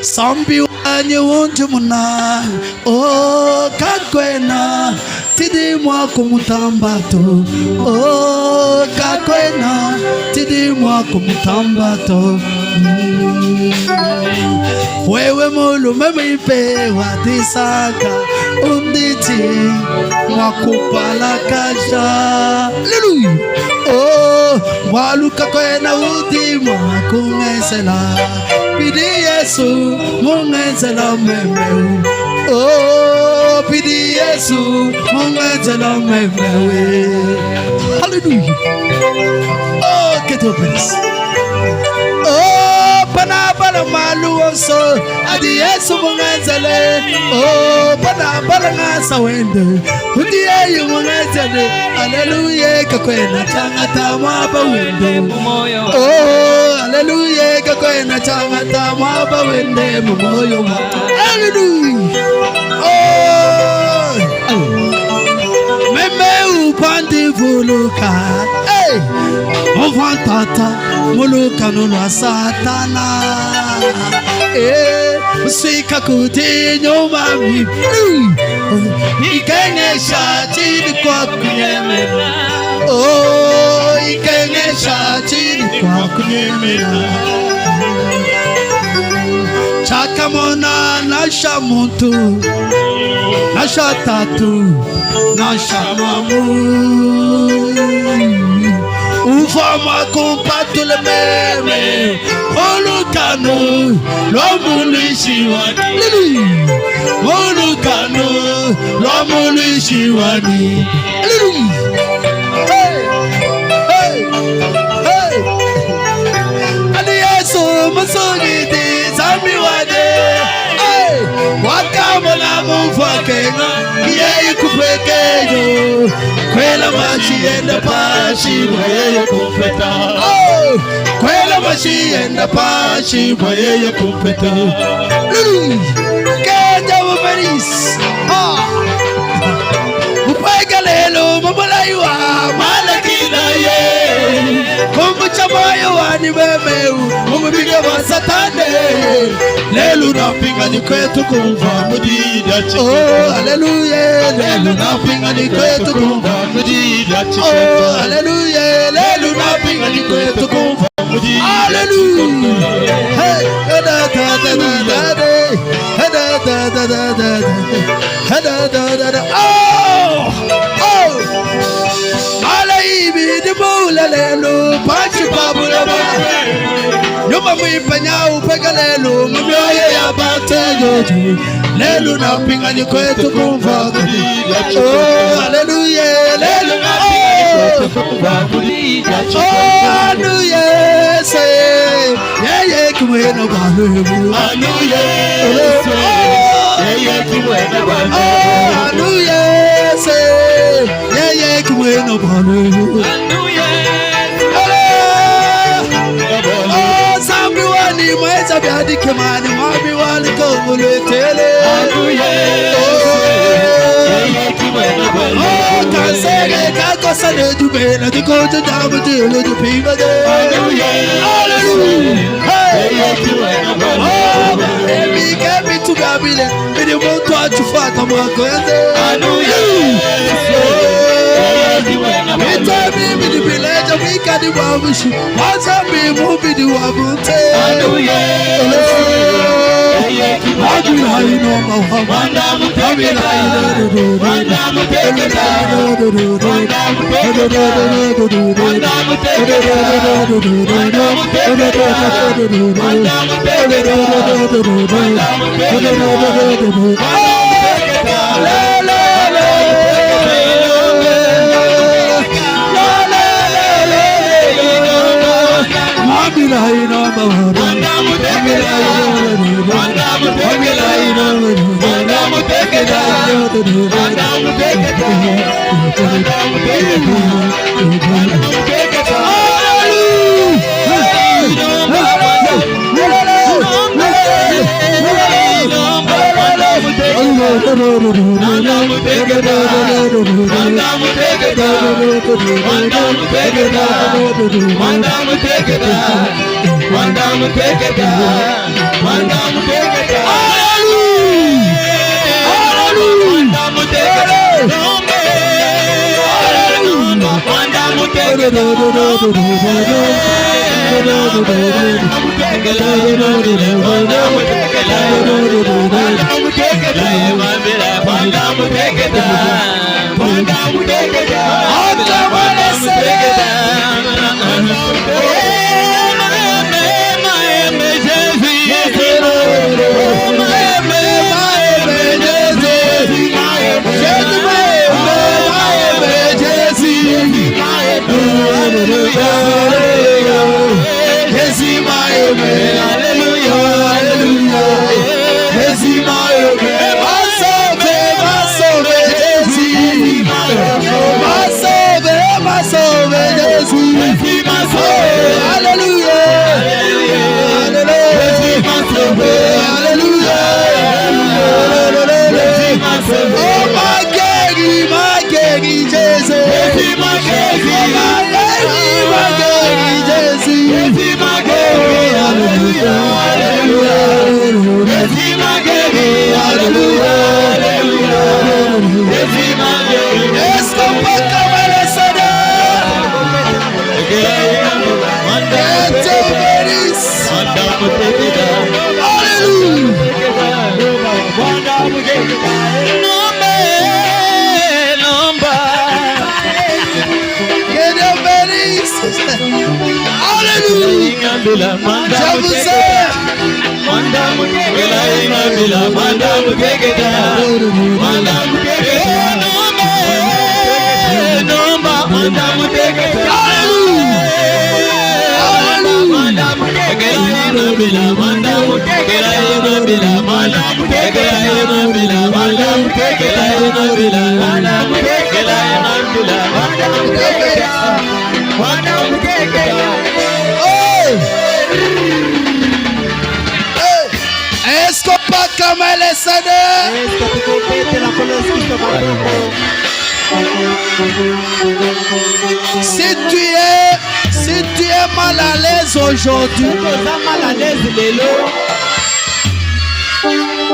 Sambi wanye wonju muna o kakwena tidi mwako mutambato o kakwena tidi mwako mutambato wewe mulume mipewa disaka unditi mwakupala kasha Hallelujah. Oh waluka kwena udi mwakumesela Pidi Yesu mungenzela memewe Oh pidi Yesu mungenzela memewe Hallelujah. Oh keto peace. Oh panabala malu onso adi Yesu mungenzele Oh panabala ngasa wende Udi yeyu mungenzele Hallelujah kakwena changata mwaba wende Oh hallelujah kakwena changata mwaba wende mumoyo Hallelujah. Oh meme upandi vuluka Hey Mufantata muluka nulwa satana Sika kuti nyuma mi Ikengesha chini kwa kunyemela Oh ikengesha chini kwa kunyemela Chakamona nasha muntu Nasha tatu Nasha mamu Ufama kumpatu le meme Olukano Lomulushi wani Olukano Lomulushi wani Hey Hey Hey Adi Yesu masogiti Zambi wade Hey Wakamona mufakena Yeye kupekeyo Kwela machi enda pashi Mweye kumpeta Oh Kwela machi enda pashi Mweye kumpeta Kenda wameris Upega lelo Mamalaiwa Malakina ye Kumbuchamayo wani memeu Mumipiga wa satane Lelu na pinga ni kwetu kumva Mudida chiketa Oh hallelujah Lelu na pinga ni kwetu kumva Mudida chiketa Oh hallelujah Lelu na pinga ni kwetu kumva Mudida Hallelujah Hey da da da da da da da da da da da da da da Oh Oh Malaibi di bula lelu Panchi babula ba Nyuma mwipanya upega lelu Mumyoye ya bate yoji Lelu na pinga ni kwetu kumva Oh hallelujah Lelu na pinga ni kwetu kumva Oh hallelujah Say Yeye kumwena balu Hallelujah Yeye kumwena balu Oh hallelujah Say Yeye kumwena balu Mweza biadi kemani Mwabi wali kongule tele Oh kansege kakosa ne jubena Dikote damu jile jupiva de Hallelujah Oh emi kemi tugabile Midi mwotu achufata mwako yende Mitami midi bileja wikadi wawishi Wazami mubidi wabunte Wabila ino mawama Wabila ino Wanda muteketa Wanda muteketa Wanda muteketa Wanda muteketa Wanda Manda muteketa Si tu es mal à l'aise aujourd'hui,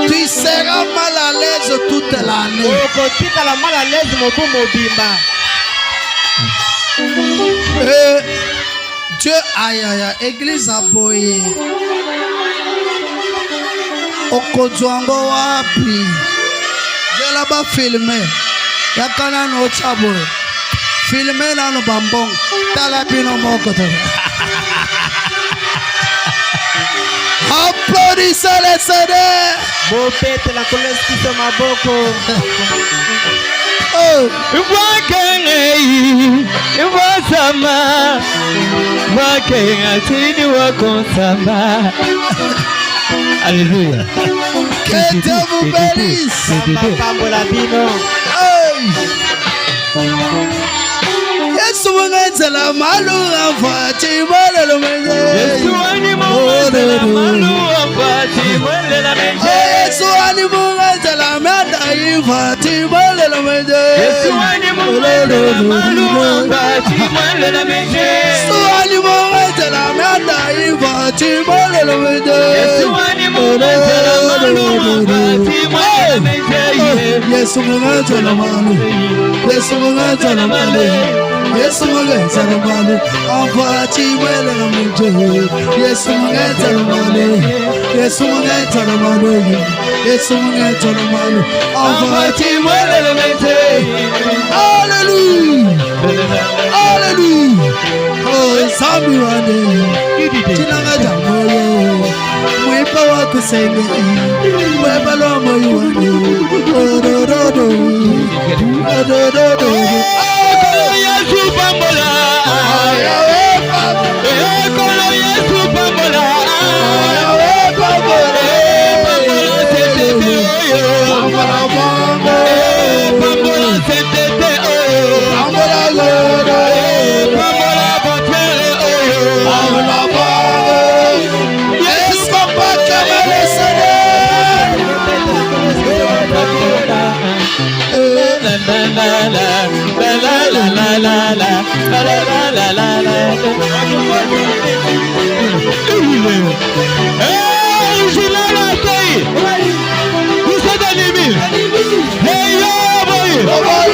tu seras mal à l'aise toute l'année. Dieu, aïe, église a boyé. Okodzwango wapi? Dieu là-bas filmé. Yakana no chabo. Filmé là no bambong. Talapino mokoto. Applaudissez les CD. Beau pète la colère qui se m'a beaucoup. Oh. Wakenei, wasama, wakenga tini wakonsama. Alléluia. Que Dieu vous bénisse. Yesu mungenzela malu afati mwele lumenze. Yesu ani mungenzela malu afati mwele lumenze. Yesu ani mungenzela mada ifati mwele lumenze. Yesu ani mungenzela malu afati mwele lumenze. Yesu ani mungenzela mada ifati mwele lumenze. Yesu ani mungenzela malu afati mwele lumenze. Yesu mungenzela malu. Yesu mungenzela malu. Yesu mungenzela malu. Afati mwele lumenze. Yesu mungenzela malu. Yesu mungenzela malu. Yesu mungenzela malu. Afati mwele lumenze. Hallelujah. Hallelujah. Oh, Sami wane. Chinanga jamoyo. Mwepa wako senge. Mwepa lomo yuwane. Oh, do do do. Oh, do do do. Kolo Yesu pambola. Kolo Yesu pambola. Pambola setete oyo. Pambola setete oyo. Pambola godo. Pambola bapere oyo. Pambola godo. Yes, papa kamele sene. Hey, yo, boy.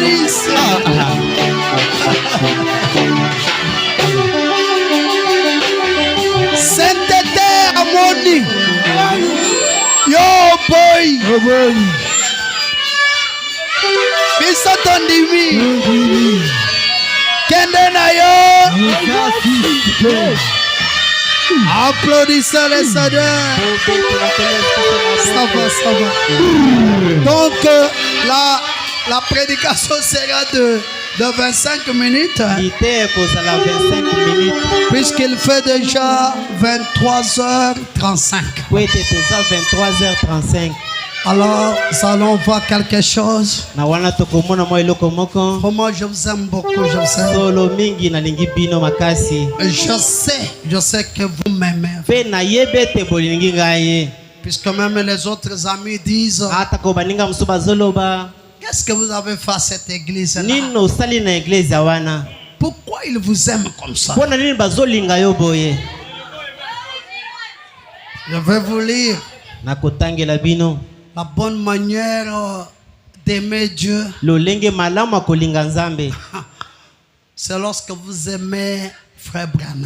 bénisse. Sainteté harmonie. Yo boy. Oh boy. Biso tondimi. Kende na yo. Applaudissez les Seigneurs. Ça va. Donc la prédication sera de 25 minutes. Puisqu'il fait déjà 23h35. Alors, nous allons voir quelque chose. Vraiment, je vous aime beaucoup, je sais que vous m'aimez. Puisque même les autres amis disent, qu'est-ce que vous avez fait à cette église-là? Pourquoi ils vous aiment comme ça? Je vais vous lire la bonne manière d'aimer Dieu. C'est lorsque vous aimez Frère Branham.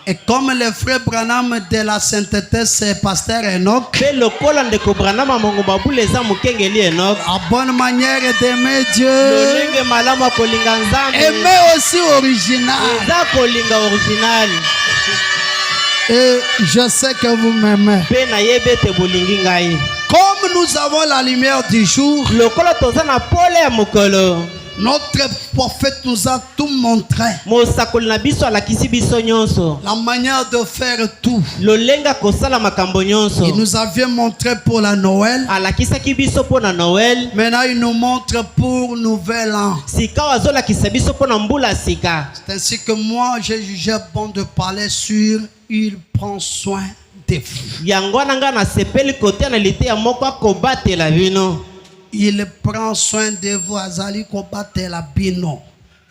Et comme le Frère Branham de la sainteté, c'est Pasteur Enoch. La bonne manière d'aimer Dieu. Aimer aussi original. Et je sais que vous m'aimez. Comme nous avons la lumière du jour, notre prophète nous a tout montré. La manière de faire tout. Il nous avait montré pour la Noël. Maintenant il nous montre pour Nouvel An. C'est ainsi que moi j'ai jugé bon de parler sur il prend soin de vous. Il prend soin de vous. Azali kobate la bino.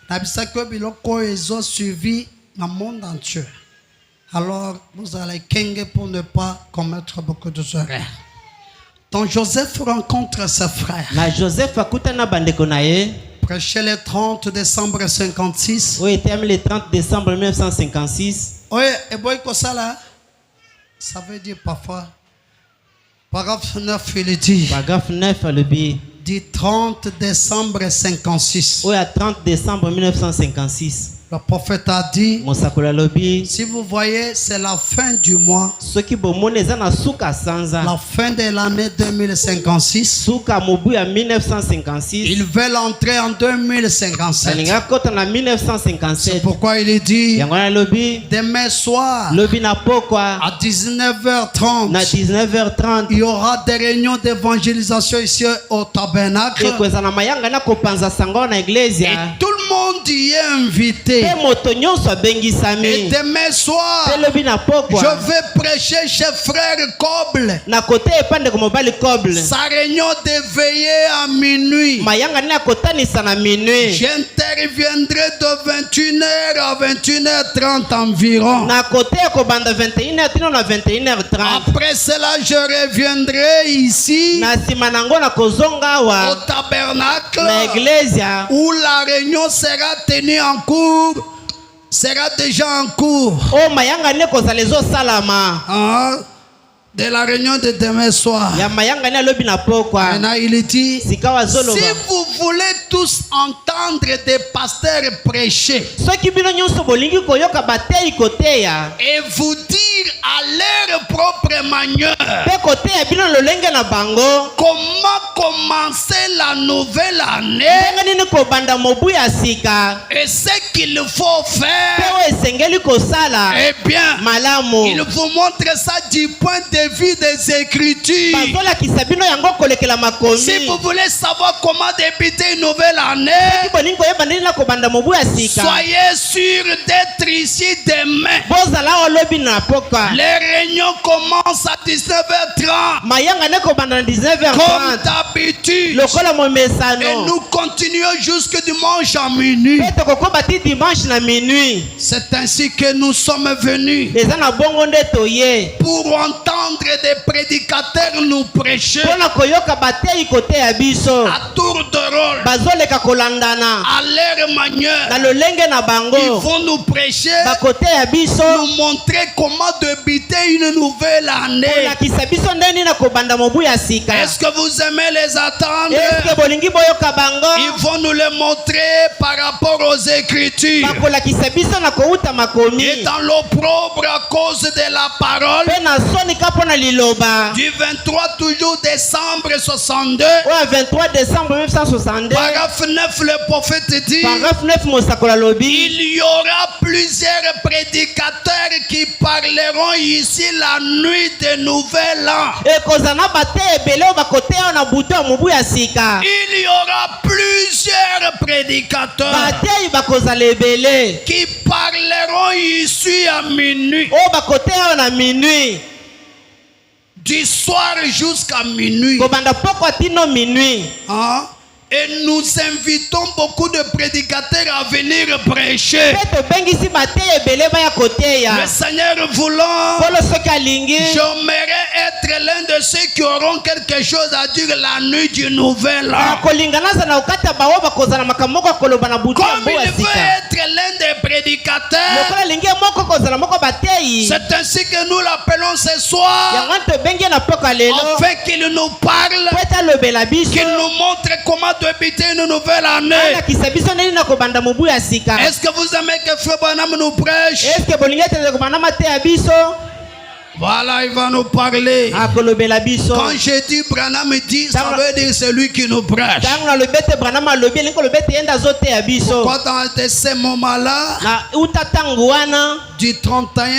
Nabisa ko biloko ezo suivi dans le monde entier. Alors vous allez kenge pour ne pas commettre beaucoup de erreurs. Donc Joseph rencontre ses frères. Prêché le 30 décembre 56. Oui, terminé le 30 décembre 1956. Oui, et boy ça ça veut dire parfois. Paragraphe 9, il dit. Paragraphe 9, le billet. Du 30 décembre 56. Oui, à 30 décembre 1956. Le prophète a dit, si vous voyez, c'est la fin du mois, la fin de l'année 2056. Ils veulent entrer en 2057. C'est pourquoi il est dit, demain soir, à 19h30, il y aura des réunions d'évangélisation ici au tabernacle. Et tout le monde y est invité. Et demain soir, je vais prêcher chez Frère Coble. Sa réunion de veillée à minuit. J'interviendrai de 21h à 21h30 environ. Après cela, je reviendrai ici au tabernacle où la réunion sera tenue en cours. Sera déjà en cours. De la réunion de demain soir. Maintenant, il dit, si vous voulez tous entendre des pasteurs prêcher et vous dire à leur propre manière comment commencer la nouvelle année et ce qu'il faut faire, eh bien, il vous montre ça du point de vue des Écritures. Si vous voulez savoir comment débuter une nouvelle année, soyez sûr d'être ici demain. Les réunion commence à 19h30. Mayanga neko banda na Comme 19h30. d'habitude. Lokola mo Et mesano. nous continuons jusque dimanche à minuit. Peto koko bati dimanche na minuit. C'est ainsi que nous sommes venus Eza na bongo nde toye. pour entendre des prédicateurs nous prêcher Pona koyoka bateyi kote ya biso. à tour de rôle, Bazoleka kolandana. à leur manière. Na lolenge na Ils bango. vont nous prêcher, Bakote ya biso. nous montrer comment débuter une nouvelle année. Kolakisa biso ndeni na kobanda mobu ya sika. Est-ce que vous aimez les attendre? Eske bolingi boyoka bango? Ils vont nous les montrer par rapport aux Écritures. Bakolakisa biso na kouta makomi. Et dans l'opprobre à cause de la parole, Pe na soni ka pona liloba. du 23 toujours décembre 62, Oya 23 décembre 1962. paragraphe 9, le prophète dit, Paragraphe 9 mosakola lobi. il y aura plusieurs prédicateurs qui parleront ici la nuit de Nouvel An. Ekozana bate ebele o bakote o na buto ya mobu ya sika. Il y aura plusieurs prédicateurs Bate bakozala ebele. qui parleront ici à minuit, O bakote o na minuit. du soir jusqu'à minuit. Kobanda poko tino minuit. Hein? Et nous invitons beaucoup de prédicateurs à venir prêcher. Pe tobengisi bate ebele baya kote ya. Le Seigneur voulant, Polo soki alingi. j'aimerais être l'un de ceux qui auront quelque chose à dire la nuit du Nouvel An. Kolingana za na ukata bawo bakozala makambo ko koloba na buto ya Comme mbo ya il veut sika. être l'un des prédicateurs, Lokola lingi moko kozala moko bateyi. c'est ainsi que nous l'appelons ce soir, Yango tobengi na poko lelo. afin qu'il nous parle, Po eta lobela biso. qu'il nous montre comment débuter une nouvelle année. Alakisa biso ndeni na kobanda mobu ya sika. Est-ce que vous aimez que Frère Branham nous prêche? Eske bolingi ete kobanda mate ya biso? Voilà, il va nous parler. Akolobela biso. Quand je dis Branham dit, ça veut dire celui qui nous prêche. Tango na lobete Branham alobi elingi kolobete yenda zote ya biso. Quand dans ces moments-là, Na uta tango wana. du 31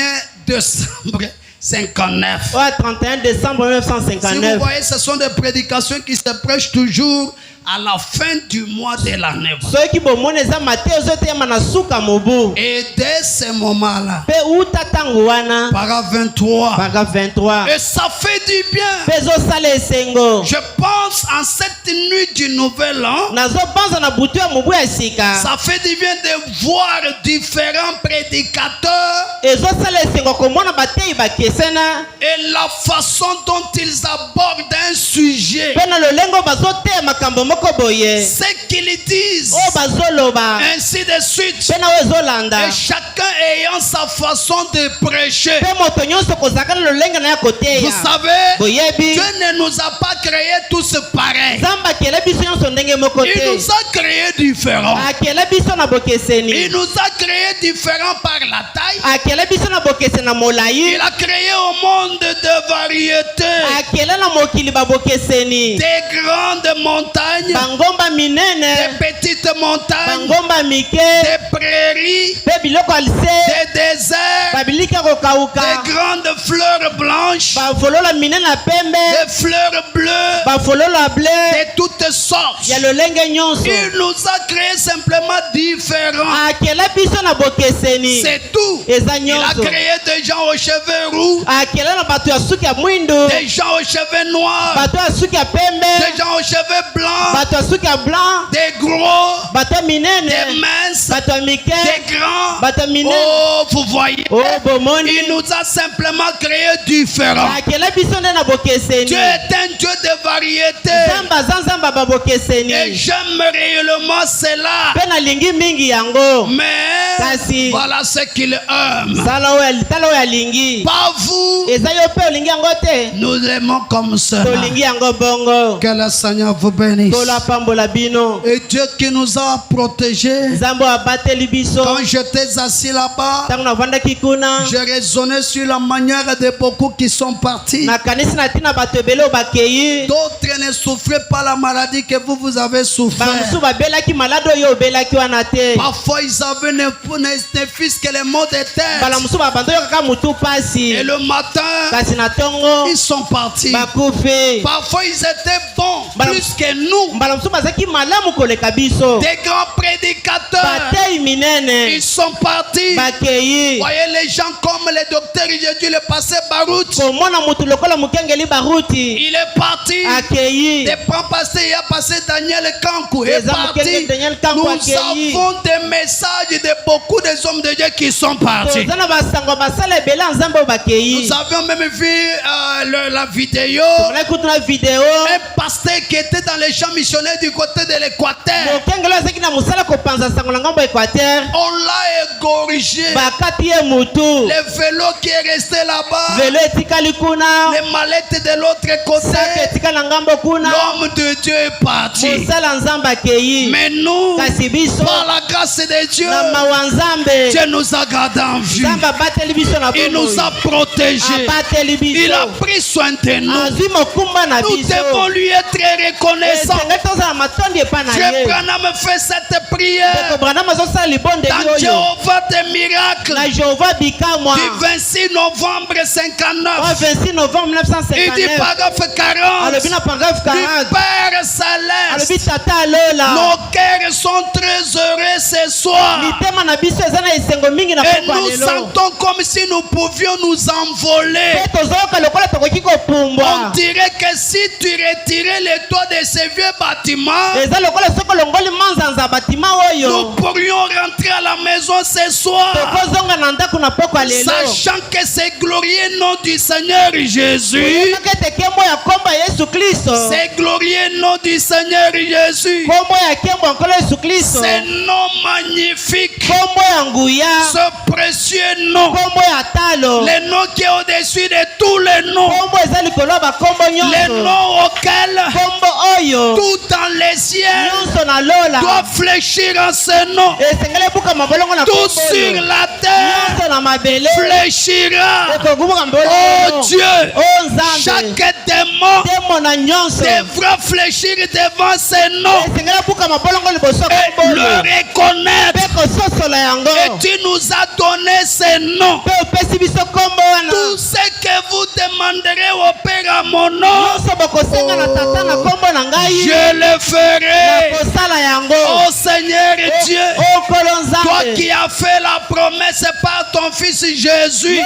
décembre 59. Oya 31 décembre Si vous 1959. voyez, ce sont des prédications qui se prêchent toujours à la fin du mois de l'année. Soki bomoni eza Mateo zote ya na suka mobu. Et dès ce moment-là, Pe uta tango wana. paragraphe 23, Paragraphe 23. et ça fait du bien. Pe zosala esengo. Je pense en cette nuit du Nouvel An, Nazobanza na butu ya mobu ya sika. ça fait du bien de voir différents prédicateurs Ezosala esengo komona bateyi bakesena. et la façon dont ils abordent un sujet. Pe na lolengo bazoteya makambo moko boye. Ce qu'ils disent, O bazoloba. ainsi de suite. Pe na ezolanda. Et chacun ayant sa façon de prêcher. Pe moto nyonso kozaka na lolenga na ya koteya. Vous savez, Boyebi. Dieu ne nous a pas créés tous pareils. Nzambe akele biso nyonso ndenge moko Il te. nous a créés différents. Akele biso na bokeseni. Il nous a créés différents par la taille. Akele biso na bokeseni na molai. Il a créé au monde de variétés. Akele na mokili babokeseni. Des grandes montagnes, Bangomba minene. des petites montagnes, Bangomba mike. des prairies, Pe biloko alise. des déserts, Babilika kokauka. des grandes fleurs blanches, Bafolola minene na pembe. des fleurs bleues, Bafolola ble. de toutes sortes. Ya lolenge nyonso. Il nous a créés simplement différents. Akele biso na bokeseni. C'est tout. Eza Il a nyonso. créé des gens aux cheveux roux, Akele na bato ya suki ya mwindu. des gens aux cheveux noirs, Bato ya suki ya pembe. des gens aux cheveux blancs, Bato ya suki ya blanc. des gros, Bato ya minene. des minces, Bato ya mike. des grands. Bato ya minene. Oh, vous voyez, Oh bomoni. il nous a simplement créés différents. Akele biso nde na bokeseni. Dieu est un Dieu de variété. Nzambe aza nzambe ya Et babokeseni. j'aime réellement cela. Mpe nalingi mingi yango. Mais Kasi. voilà ce qu'il aime. Tala oyo alingi. Pas vous. Eza yo mpe olingi yango te. Nous l'aimons comme cela. Tolingi yango bongo. Que le Seigneur vous bénisse. Tola pambola bino. Et Dieu qui nous a protégés. Nzambe abateli biso. Quand j'étais assis là-bas, Tango navandaki kuna. j'ai raisonné sur la manière de beaucoup qui sont partis. Nakanisi na tina bato ebele oyo bakei. D'autres ne souffraient pas la maladie que vous avez souffert. Bamosusu babelaki malade oyo obelaki wana te. Parfois, ils avaient ne fils que les maux de tête. Mbala mosusu babanda oyo kaka mutu pasi. Et le matin, Kasi na tongo ils sont partis. bakufi. Parfois, ils étaient bons Mbala- plus que nous. Mbala mosusu bazalaki malamu koleka biso. Des grands prédicateurs, Bateyi minene ils sont partis. bakei. Voyez les gens comme comme le docteur, j'ai dû le passer Barout. Il est parti. Des pasteur, il a passé Daniel Kankou. est parti. Nous avons des messages de beaucoup des hommes de Dieu qui sont partis. Nous avions même vu la vidéo. Un pasteur qui était dans les champs missionnaires du côté de l'Équateur. On l'a égorgé. Le vélo qui est resté là-bas. Les mallettes de l'autre côté. L'homme de Dieu est parti. Mais nous, par la grâce de Dieu, Dieu nous a gardés en vie. Il nous a protégés. Il a pris soin de nous. Nous devons lui être reconnaissants. Frère Branham fait cette prière dans Jéhovah des miracles du 26 novembre 59. Il dit paragraphe 40 du Père Céleste. Nos cœurs sont très heureux ce soir. Et nous sentons comme si nous pouvions nous envoler. On dirait que si tu retirais les toits de ces vieux bâtiments, nous pourrions rentrer à la maison ce soir, sachant que c'est glorieux nom du Seigneur Jésus. C'est glorieux nom du Seigneur Jésus. C'est nom magnifique. Ce précieux nom. Le nom qui est au-dessus de tous les noms. Les noms auxquels tout dans les cieux doit fléchir en ce nom. Tout sur la terre fléchira. Oh Dieu, chaque démon devra fléchir devant ce nom et le reconnaître. Et tu nous as donné ce nom. Tout ce que vous demanderez au Père à mon nom, je le ferai. Oh Seigneur Dieu, toi qui as fait la promesse par ton Fils Jésus,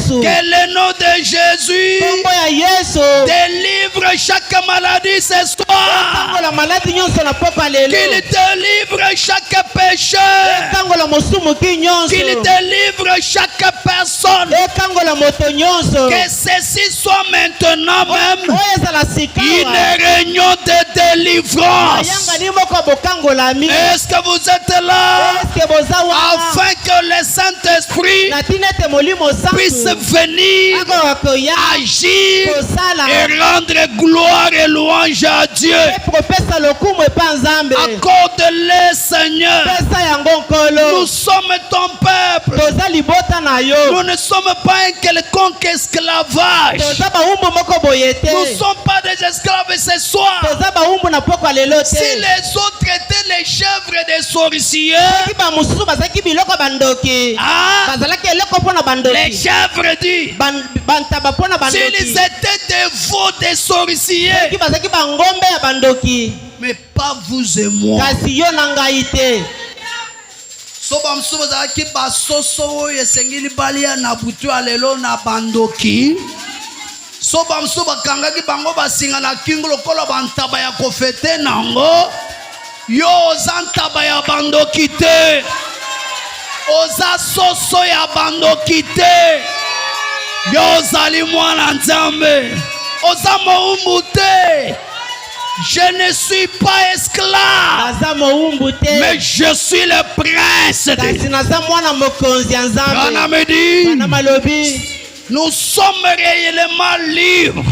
que le nom de Jésus délivre chaque maladie ce soir, qu'il délivre chaque pécheur, qu'il délivre chaque personne, que ceci soit maintenant même une réunion de délivrance. Est-ce que vous êtes là? Afin que le Saint-Esprit puisse venir agir et rendre gloire et louange à Dieu. Accorde-le, Seigneur. Nous sommes ton peuple. Nous ne sommes pas un quelconque esclavage. Nous ne sommes pas des esclaves ce soir. Si les autres étaient les chèvres des sorciers, les chèvres disent, s'ils étaient des veaux des sorciers, mais pas vous et moi. Soba msuba za kiba soso yesengili balia na butu alelo na bandoki. Soba msuba kanga ki bango basinga na kingo lokola bantaba ya kofete nango. Yo zantaba ya bandoki te. Oza soso ya bandoki te. Yo zali mwana nzambe. Oza moumbu te. Je ne suis pas esclave, mais je suis le prince de Dieu. Nous sommes réellement libres.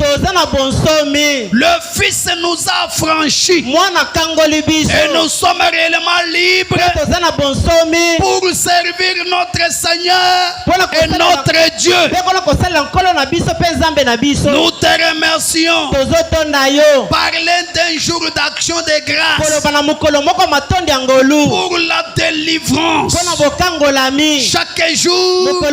Le Fils nous a franchis. Et nous sommes réellement libres pour servir notre Seigneur et notre Dieu. Nous te remercions par l'un d'un jour d'action de grâce pour la délivrance. Chaque jour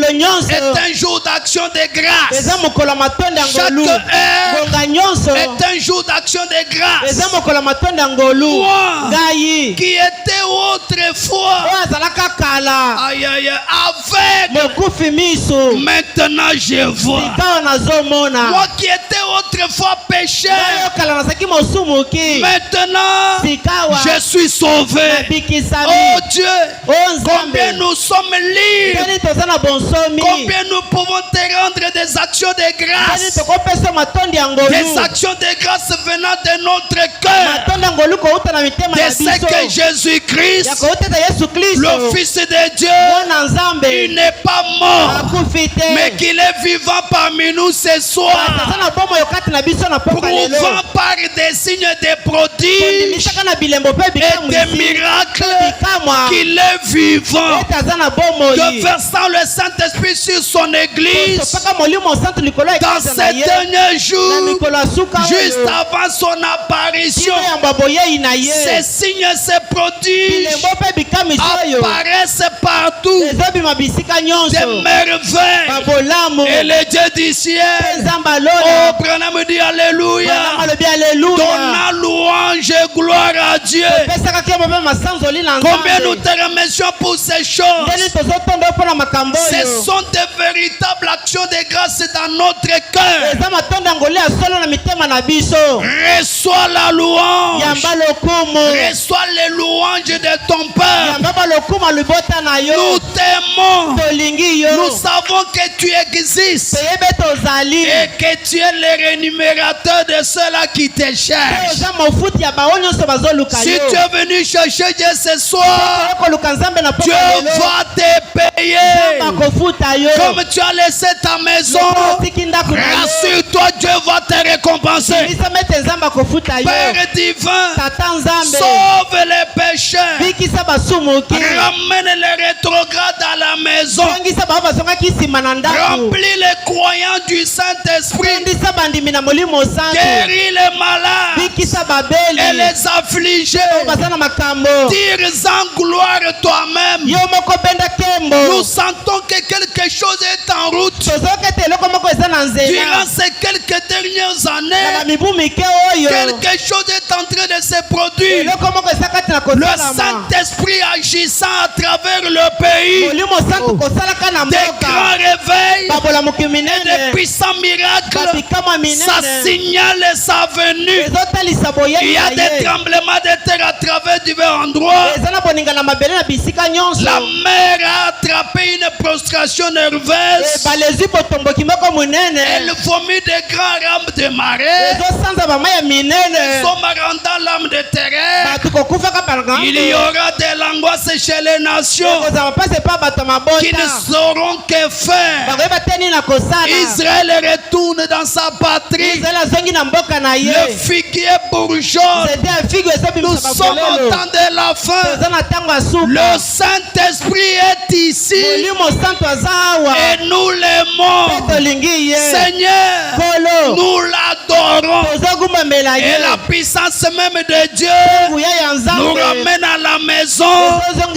est un jour d'action de de grâce. eza mokolo ya matonda ya Chaque ngolu heure ngonga nyonso est un jour d'action de grâce. eza mokolo ya matonda ya ngolu Moi, ngai qui était autrefois oyo azalaka kala aïe, aïe, avec, mokufi miso maintenant je vois. sikawa nazomona Moi qui étais autrefois pécheur, oyo kala nazalaki mosumuki maintenant sikawa je suis sauvé. nabikisami Oh Dieu, o combien nzambe nous sommes libres, teni toza na bonsomi combien nous pouvons te rendre des actions de teni grâce, tokopesa matondi ya des ngolu actions de grâce venant de notre cœur, matondi ya ngolu kouta na mitema de na ce biso que ya Jésus-Christ, kouteta yesu kristo le Fils de Dieu, mwana nzambe il n'est pas mort, akufi te mais qu'il est vivant parmi nous ce soir, aza na bomoi kati na biso na pokwa lelo prouvant par des signes, des prodiges kondimisaka na bilembo mpe et des bikamwisi miracles bikamwa qu'il est vivant, ete aza na bomoi que versant le Saint-Esprit sur son église topaka molimo santo likolo ya dans ekasa na ces ye derniers na jours, mikolo ya suka juste oyo avant son apparition, tino yamba boyei na ye ces signes, ces prodiges bilembo mpe bikamwisi oyo apparaissent partout, ezobima bisika des nyonso merveilles. babolamu Et le Dieu du mpe ciel, nzambe oh, alona Branham dit Alléluia, Branham alobi aleluya donnant louange et gloire à Dieu. pesaka kemo mpe masanzoli na Combien nous nzambe te remercions pour ces choses. ndeni tozotonda mpo na makambo Ce oyo sont des véritables actions de grâce dans notre cœur. eza matondo ya ngolu ya solo na mitema na biso Reçois la louange. yamba lokumu Reçois les louanges de ton Père. yamba balokumu libota na Nous yo t'aimons. tolingi yo Nous savons que tu existes toyebe tozali et que tu es le rémunérateur de ceux-là qui te Oyo cherchent. eza mofuti ya baoyo nyonso bazoluka Si yo tu es venu chercher Dieu ce soir, Toye koluka nzambe na Dieu pokwa lelo va te payer. bakofuta yo Comme tu as laissé ta maison, Lokola otiki ndako na yo rassure-toi, Dieu va te récompenser. bisa mete nzambe akofuta yo Père divin, tata nzambe sauve les pécheurs. bikisa basumuki Ramène les rétrogrades à la maison. tongisa bao bazongaki nsima na ndako Remplis les croyants du Saint-Esprit. tondisa bandimi na molimo santo Guéris les malades bikisa et babeli les affligés. oyo baza na makambo Tire-en gloire toi-même. yo moko benda kembo Nous sentons que quelque chose est en route. tozoketa eloko moko eza na Durant nzela ces quelques dernières na années, bamibu mike oyo quelque chose est en train de se produire. eloko moko eza kati na Le kosalama Saint-Esprit agissant à travers le pays. molimo santo kosalaka na Des mboka grands réveils, babolamuki des minene puissants miracles. babikama Ça minene signale sa venue. ezotalisa Il y boyei a na des ye tremblements de terre à travers divers endroits. eza na boninga na mabele na bisika nyonso La mer a attrapé une prostration nerveuse. balezwi botomboki moko monene Elle vomit des grands rames de marée. ezosanza bama ya minene Somme rendant l'âme de terreur. bato kokufaka bangambo Il y aura de l'angoisse chez les nations kozala mpasi epa bato ya qui ne mabota sauront que faire. bakoyeba te nini na kosala Israël retourne dans sa patrie. israele azongi na mboka na ye Le figuier bourgeonne. nzete ya figo Nous ezobimisa sommes au bafololo temps de la fin. toza na ntango ya Le suka Saint-Esprit est ici molimo santo aza awa et nous mpe l'aimons. tolingi ye Seigneur, kolo nous l'adorons. tozogumbamela Et ye la puissance même de Dieu nguya ya nous nzambe ramène à la maison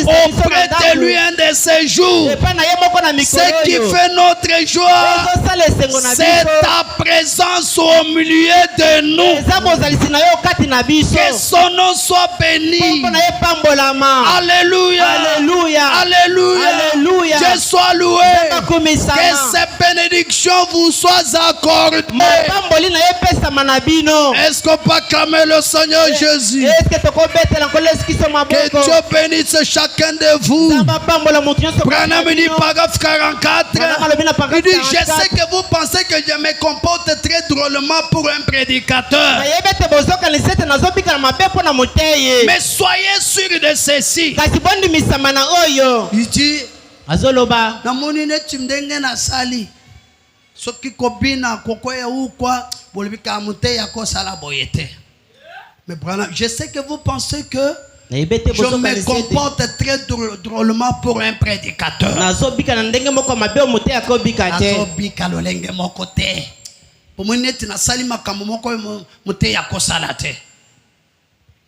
auprès de lui un de ces jours. epai na ye moko na mikolo Ce qui oyo fait notre joie, ezosala esengo na c'est biso ta présence au milieu de nous. eza bozalisi na yo kati na biso Que son nom soit béni. mpo na ye pambolama Alléluia. Alléluia. Alléluia. Alléluia. Dieu soit loué. Que akumisama ces bénédictions vous soient accordées. mopamboli na ye epesama na bino Est-ce qu'on peut acclamer le Seigneur Jésus? eske tokobetela nkolo esikiso Que maboko Dieu bénisse chacun de vous. nzambe apambola motu nyonso Branham dit paragraphe 44. Branham alobi na Il paragraphe dit, je 44. sais que vous pensez que je me comporte très drôlement pour un prédicateur. nayebi ete bozokanisa ete nazobikala mabe mpo na moteye Mais soyez sûr de ceci. kasi bondimisama na oyo Il dit, azoloba namoni neti ndenge nasali soki kobina kokoya ukwa bolobika muteya kosala boye te. Mais Branham, je sais que vous pensez que nayebi ete je me bozokanisa ete comporte très drôlement pour un prédicateur. nazobika na ndenge moko ya mabe oyo moteyi akobika te Nazobika lolenge moko te. Pomoni neti nasali makambo moko muteya kosala te.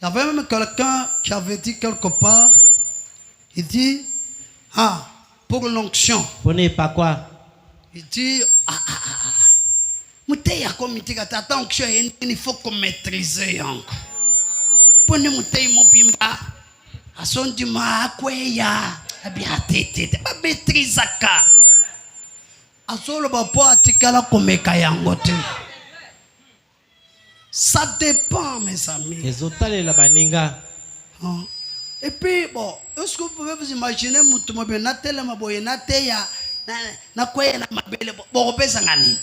Il y avait même quelqu'un qui avait dit quelque part, il dit, ah, pour l'onction. mpona epakwa Il dit, Mouté ya comité attends que il faut qu'on maîtrise encore. Pone mouté mobimba. Asondi ma kweya. Abia tete ba maîtrise ka. Azolo ba po atikala komeka yango te. Ça dépend mes amis. Ezotale la baninga. Et puis bon, est-ce que vous pouvez vous imaginer mutu mobile na tele maboye na teya na kweya na mabele bo pesa ngani?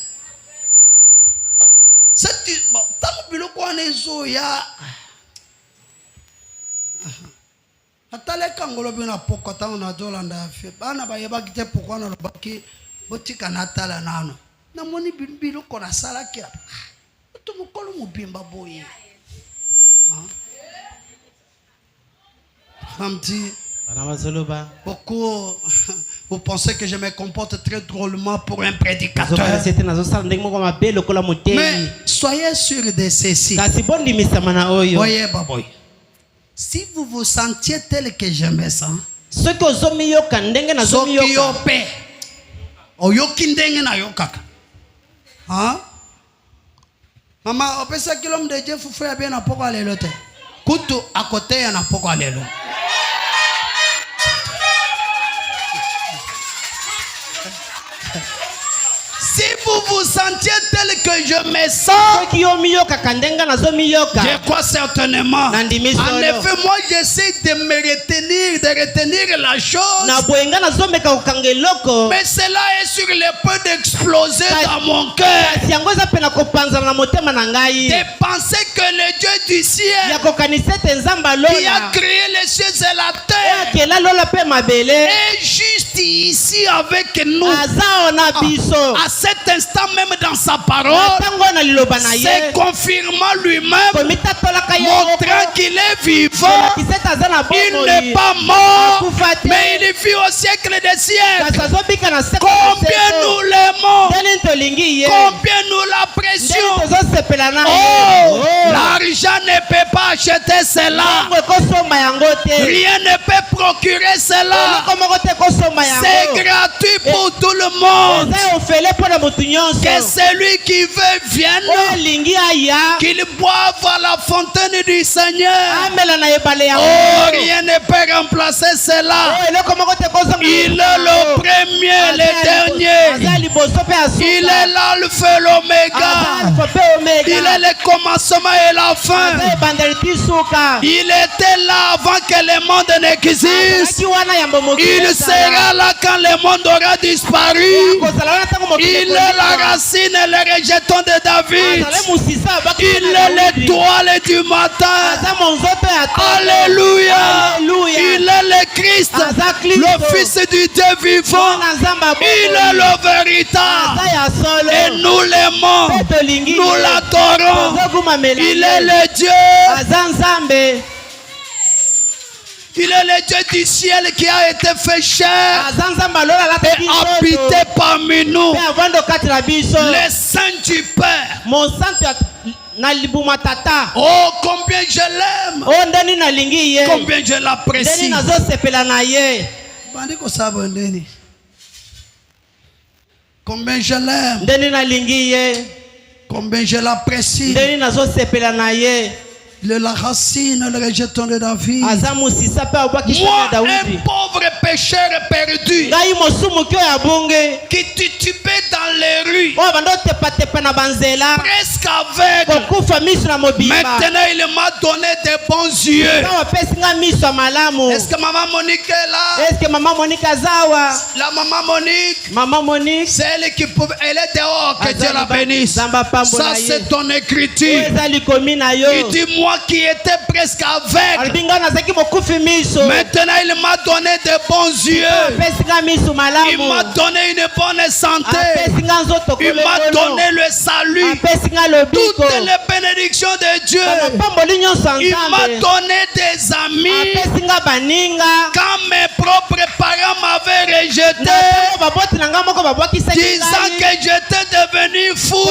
C'est bon, tant biloko wana ezoya. Atale kangolo bina poko tango na dolanda fe. Bana ba yeba kite poko na lobaki botika na tala nano. Na moni biloko na sala kila. Tu mukolo mubimba boye. Beaucoup, vous pensez que je me comporte très drôlement pour un prédicateur. Mais soyez sûr de ceci. Voyez, baboy. Si vous vous sentiez tel que je me sens, maman, on peut ça que l'homme de Dieu faut faire bien à pourquoi aller l'autre. Kutu à côté à pourquoi aller l'autre. Si vous vous sentiez tel que je me sens, je crois certainement. En effet, moi j'essaie de me retenir, de retenir la chose. Mais cela est sur le point d'exploser dans mon cœur. De penser que le Dieu du ciel, qui a créé les cieux et la terre, est juste ici avec nous. À cet instant même dans sa parole, c'est confirmant lui-même, montrant qu'il est vivant. Il n'est pas mort, mais il vit au siècle des siècles. Combien nous l'aimons, combien nous l'apprécions. Oh, l'argent ne peut pas acheter cela. Rien ne peut procurer cela. C'est gratuit pour tout le monde. Que celui qui veut vienne, qu'il boive à la fontaine du Seigneur. Oh, rien ne peut remplacer cela. Il est le premier, le dernier. Il est l'alpha et l'oméga. Il est le commencement et la fin. Il était là avant que le monde n'existe. Il sera là quand le monde aura disparu. Il est la racine et le rejeton de David. Il est l'étoile du matin. Alléluia. Il est le Christ, le Fils du Dieu vivant. Il est le véritable. Et nous l'aimons. Nous l'adorons. Il est le Dieu. Il est le Dieu du ciel qui a été fait chair et habité parmi nous. Le Saint du Père. Oh, combien je l'aime. Combien je l'apprécie. Combien je l'aime. Combien je l'apprécie. Il est la racine, le rejeton de David. Moi, un pauvre pécheur perdu, qui titubait dans les rues, presque aveugle. Maintenant, il m'a donné des bons yeux. Est-ce que maman Monique est là? La maman Monique, c'est elle qui pouvait. Elle est dehors, que Dieu la bénisse. Ça, c'est ton écriture. Il dit, moi qui étais presque aveugle, maintenant il m'a donné de bons yeux. Il m'a donné une bonne santé. Il m'a donné le salut, toutes les bénédictions de Dieu. Il m'a donné des amis. Quand mes propres parents m'avaient rejeté, disant que j'étais devenu fou,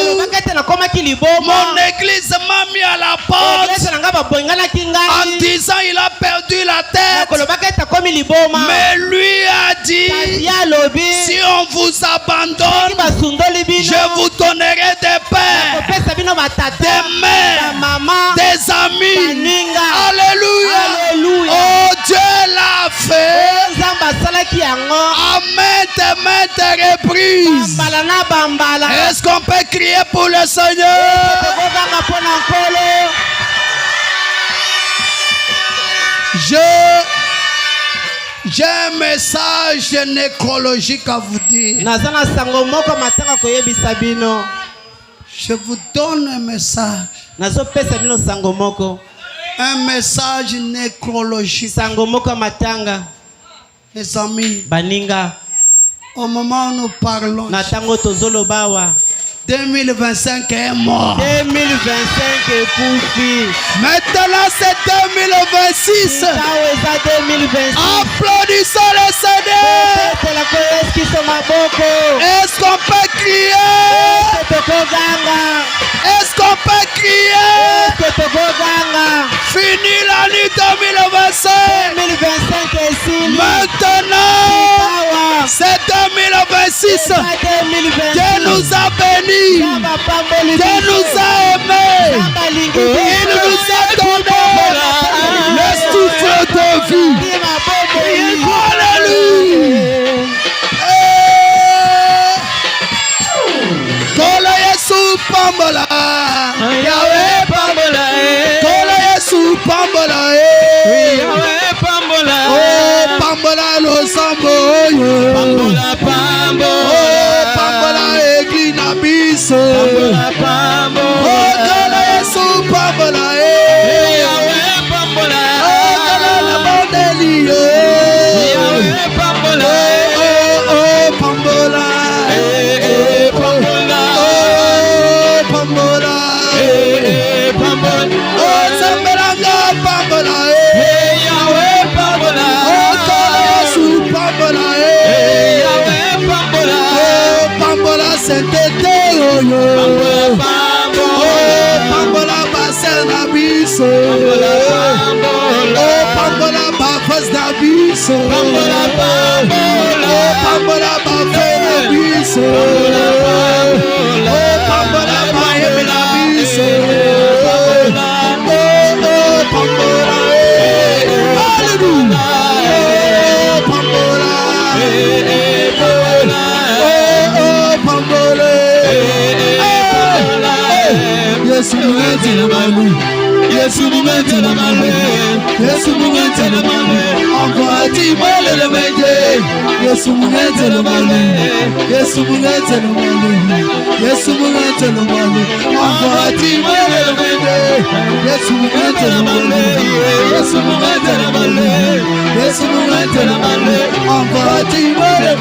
mon église m'a mis à la la porte Eglise na nga baboinganaki ngai. en disant il a perdu la tête. Nakolobaka ete akomi liboma. Mais lui a dit, Kasi alobi. si on vous abandonne, Soki basundoli bino. je vous donnerai des pères, Nakopesa bino batata. des mères, Bamama. des amis. Baninga. Alléluia. Alléluia. Oh, Dieu l'a fait Nzambe asalaki yango. à maintes reprises. Bambala na bambala. Est-ce qu'on peut crier pour le Seigneur? Tokobanga mpo na nkolo. J'ai un message nécrologique à vous dire. Naza na sango moko matanga koyebisa bino. Je vous donne un message. Nazopesa bino sango moko. Un message nécrologique. Sango moko matanga. Mes amis, Baninga. au moment où nous parlons, Na tango tozolobawa. 2025 est mort. 2025 ekufi. Maintenant c'est 2026. Tawe eza 2026. Applaudissons le Seigneur. Tela koyeskiso maboko. Est-ce qu'on peut crier? Tokoganga. Est-ce qu'on peut crier? Tokoganga. Fini l'année 2025. 2025 esili. Maintenant, Tawa. c'est 2026. Eza 2026. Dieu nous a bénis. Dieu nous a aimés. Il nous a donné le souffle de vie. Alléluia. Kola Yesu pambola. Yahweh pambola. Kola Yesu pambola. Yahweh pambola. Oh, pambola lo sambo. Pambola pambola. Oh, pambola egli na biso. Pambola pambola. Oh, kola Yesu pambola. Yahweh pambola. Oh, kola na bondeli. Yahweh pambola. Oh, pambola. Pambola. Oh, pambola. Pambola. Oh, Zambelanga pambola. Yahweh pambola. Oh, kola Yesu pambola. Yahweh pambola. Oh, pambola sentete. Pambola Oh, pambola. pambola basel na biso. Pambola. Oh, pambola bafas na biso. Pambola pambola. Oh, pambola bafe na biso. Oh, pambola baye na biso. Oh, pambola. Hallelujah. Oh, pambola. Oh, pambola. Yesu mungete na malu. Yesu mungete na malu. Yesu mungete na malu. Envoie-ti mole le meje. Yesu mungete na malu. Yesu mungete na malu. Yesu mungete na malu. Envoie-ti mole le meje. Yesu mungete na malu. Yesu mungete na malu. Yesu mungete na malu. Envoie-ti mole.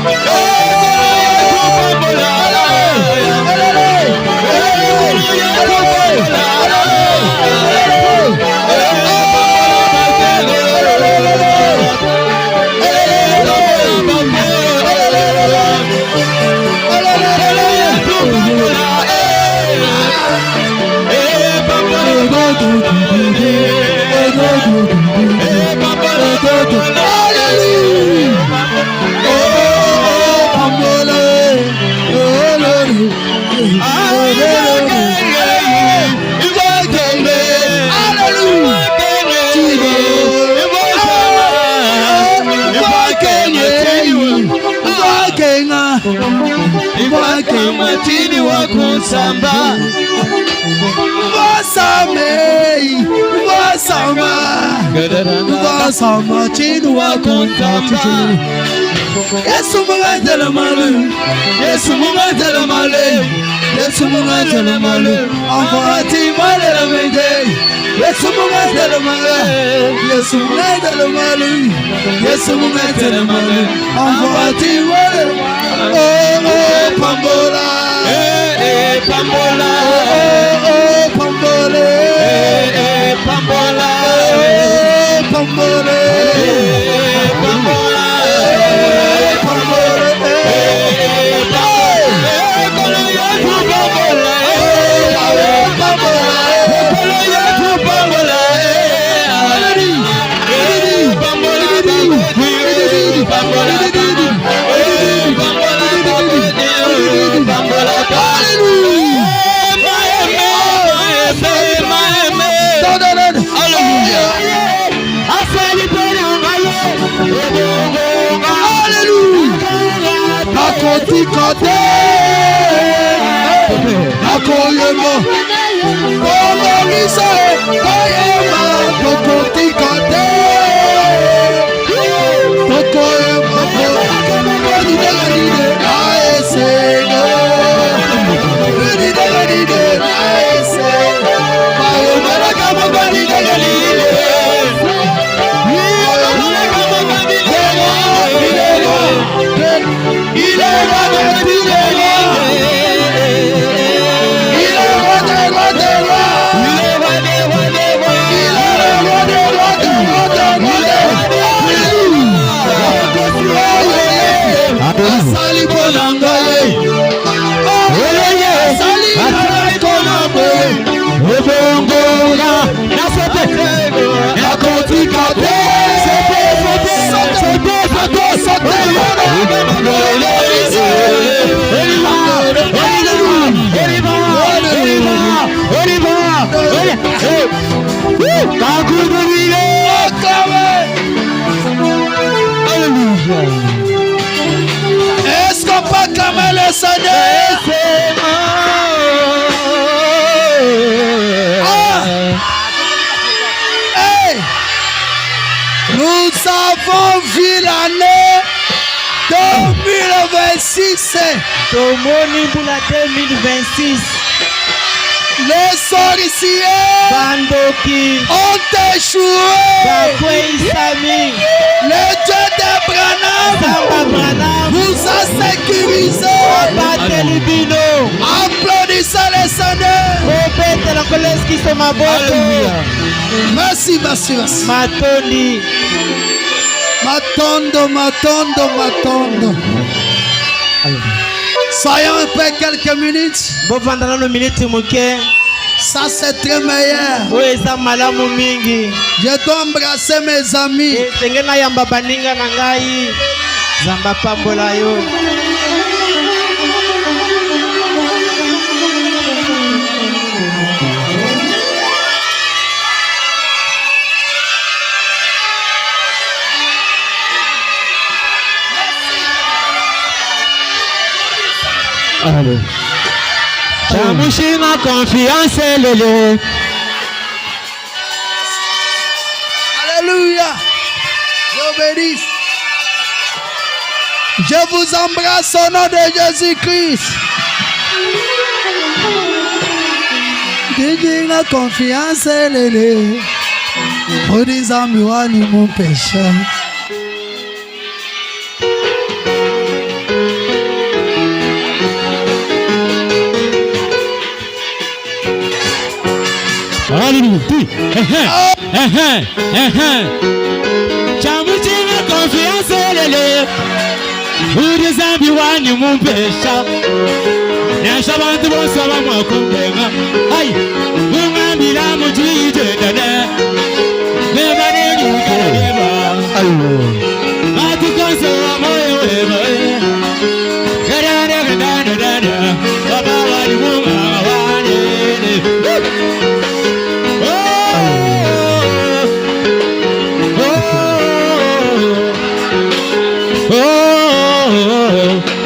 Matini wa kusamba Vasamei, vasama, vasama, chinu wa kusamba. Yesu mungete na malu, Yesu mungete na malu, Yesu mungete na malu. Envoie-ti mole la mende. Yesu mungete na malu, Yesu mungete na malu, Yesu mungete na malu. Envoie-ti mole. Oh, pambola. Pambola. Pambola. Pambola. Pambola. Pambola. nakotikate nakoyema omomise koyema tokotikate tokoyema odidegadide aesego odidegadide aesego mayomarakamabadidegadide Est-ce qu'on peut calmer le Seigneur? Hey! Nous avons vu l'année 2026. Les sorciers ont échoué. Le Dieu d'Abraham vous a sécurisé. Applaudissez le Seigneur. Merci, merci, merci. Matondo. Soyons un peu quelques minutes. Ça c'est très meilleur. Je dois embrasser mes amis. Allez. Chamushima confiance lele. Alléluia. Dieu bénisse. Je vous embrasse au nom de Jésus-Christ. Dieu la confiance lele. Pour des amis mon péché. Chamuchina confiance lele. Udizambi wani mumpesha. Nyashabantu bosaba mwakumbenga. Ai, ungambila mujije dada. Bebane nyukeba. Ayo. Matukanso moyo weba. Gadana. Baba wani munga wani.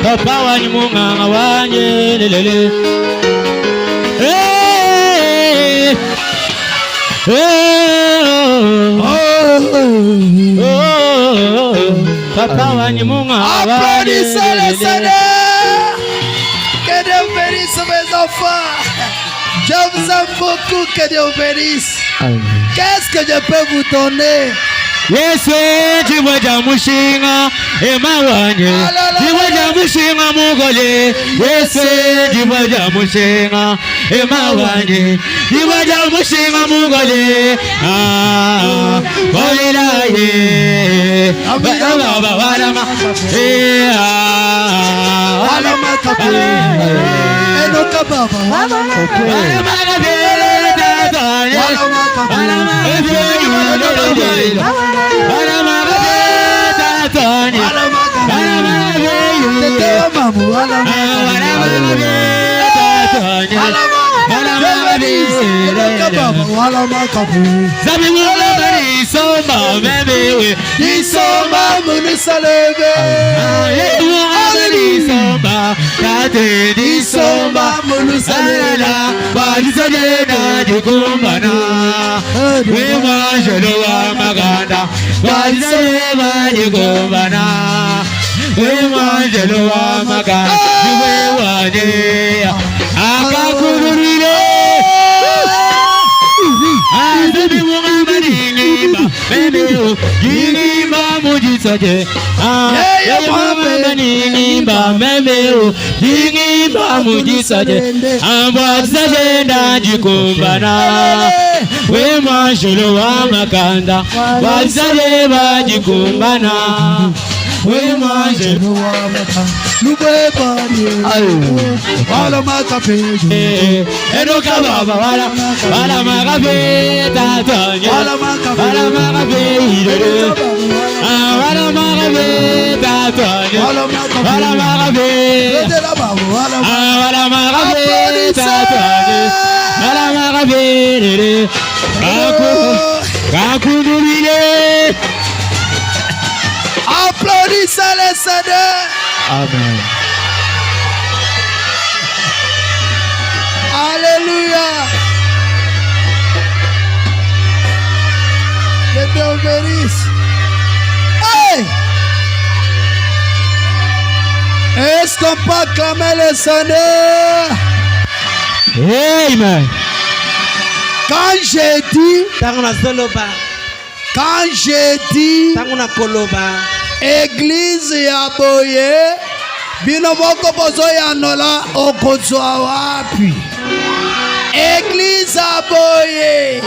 Papa wani munga wanye lelele. Papa wani munga wanye. Applaudissez le Seigneur. Que Dieu bénisse mes enfants. Je vous aime beaucoup. Que Dieu bénisse. Qu'est-ce que je peux vous donner? Yesu jiwaja mushinga emawanye jiwaja mushinga mugole Yesu jiwaja mushinga emawanye jiwaja mushinga mugole boliraye baba walama walama kape enoka baba walama kape Isoma tate disomba mulusalela balizalena dikumbana wema jolowa maganda balizalena dikumbana wema jolowa maganda wewane akakururire azabi muhamadinima memeo yinima mujisaje muhamadinima memeo yinima mujisaje ambazaje ndajikumbana wema jolowa maganda bazaje bajikumbana wema jolowa maganda Lube bani, wala makape, enoka baba wala makape, tatanya, wala makape, wala makape, tatanya, wala makape, wala makape, tatanya, wala makape, kakudurile. Applaudissez les Seigneurs. Amen. Alléluia. Que Dieu bénisse. Hey! Est-ce qu'on peut acclamer le Seigneur? Amen. Quand j'ai dit Église ya boye bino moko bozo ya nola okozwa wapi? Église ya boye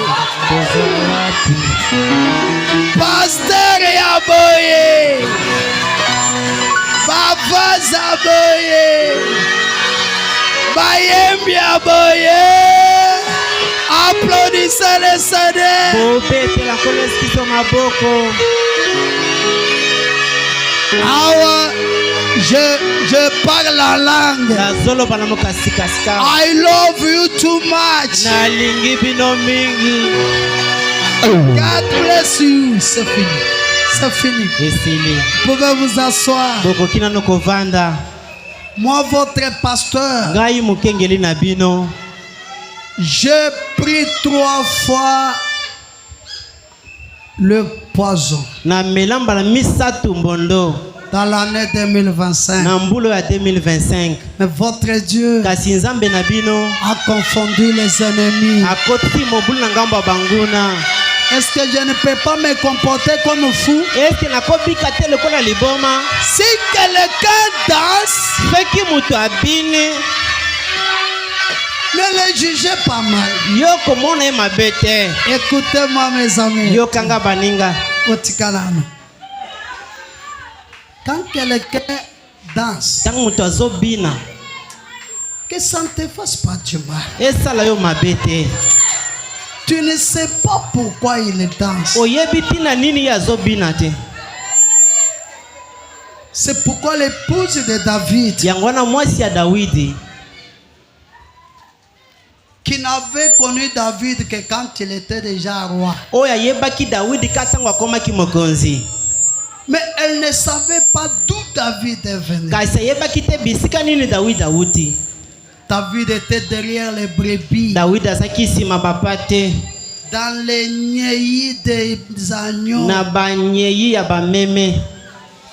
pasteur ya boye papa ya boye bayembi ya boye. Applaudissez les Seigneurs. Awa, je parle la langue. I love you too much. God bless you. C'est fini. C'est fini. Vous pouvez vous asseoir. Moi, votre pasteur, j'ai pris 3 fois le poison dans l'année 2025. Mais votre Dieu a confondu les ennemis. Est-ce que je ne peux pas me comporter comme fou? Si quelqu'un danse, ne le jugez pas mal. Écoutez-moi mes amis. Quand quelqu'un danse, que ça ne te fasse pas du mal. Tu ne sais pas pourquoi il danse. C'est pourquoi l'épouse de David, qui n'avait connu David que quand il était déjà roi. Mais elle ne savait pas d'où David est venu. David était derrière les brebis. Dans les niais des agneaux.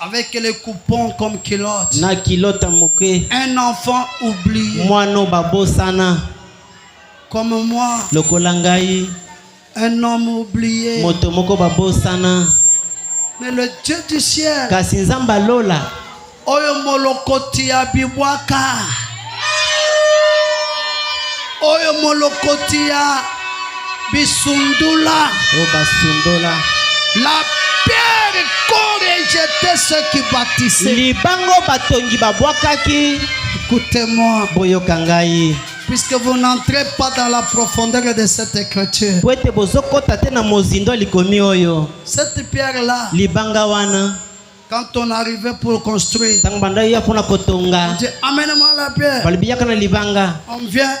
Avec les coupons comme culottes. Un enfant oublié. Comme moi. Un homme oublié. Mais le Dieu du ciel, oyo molokoti ya bibwaka, oyo molokoti ya bisundula, la pierre qu'ont rejeté ceux qui bâtissaient. Écoutez-moi, puisque vous n'entrez pas dans la profondeur de cette écriture. Cette pierre-là, quand on arrivait pour construire, on dit amène-moi la pierre. On vient,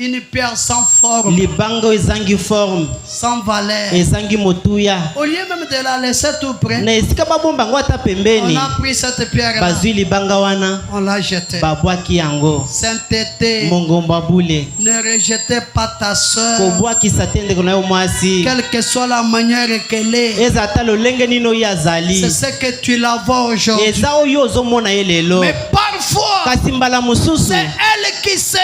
Une pierre sans forme, libanga ezangi forme, sans valeur. ezangi motuya. Au lieu même de la laisser tout près, Na esika babomba ngo ata on pembeni, a pris cette pierre-là, bazwi libanga wana, on l'a jetée. babwaki yango. Sainteté, Mongomba bule. ne rejetez pas ta soeur, Kobwakisa te ndeko na yo mwasi. quelle que soit la manière qu'elle est. Eza ata lolenge nini oyo azali. C'est ce que tu la vois aujourd'hui. Eza oyo ozomona ye lelo. Mais parfois, Kasi mbala mosusu, c'est elle qui sera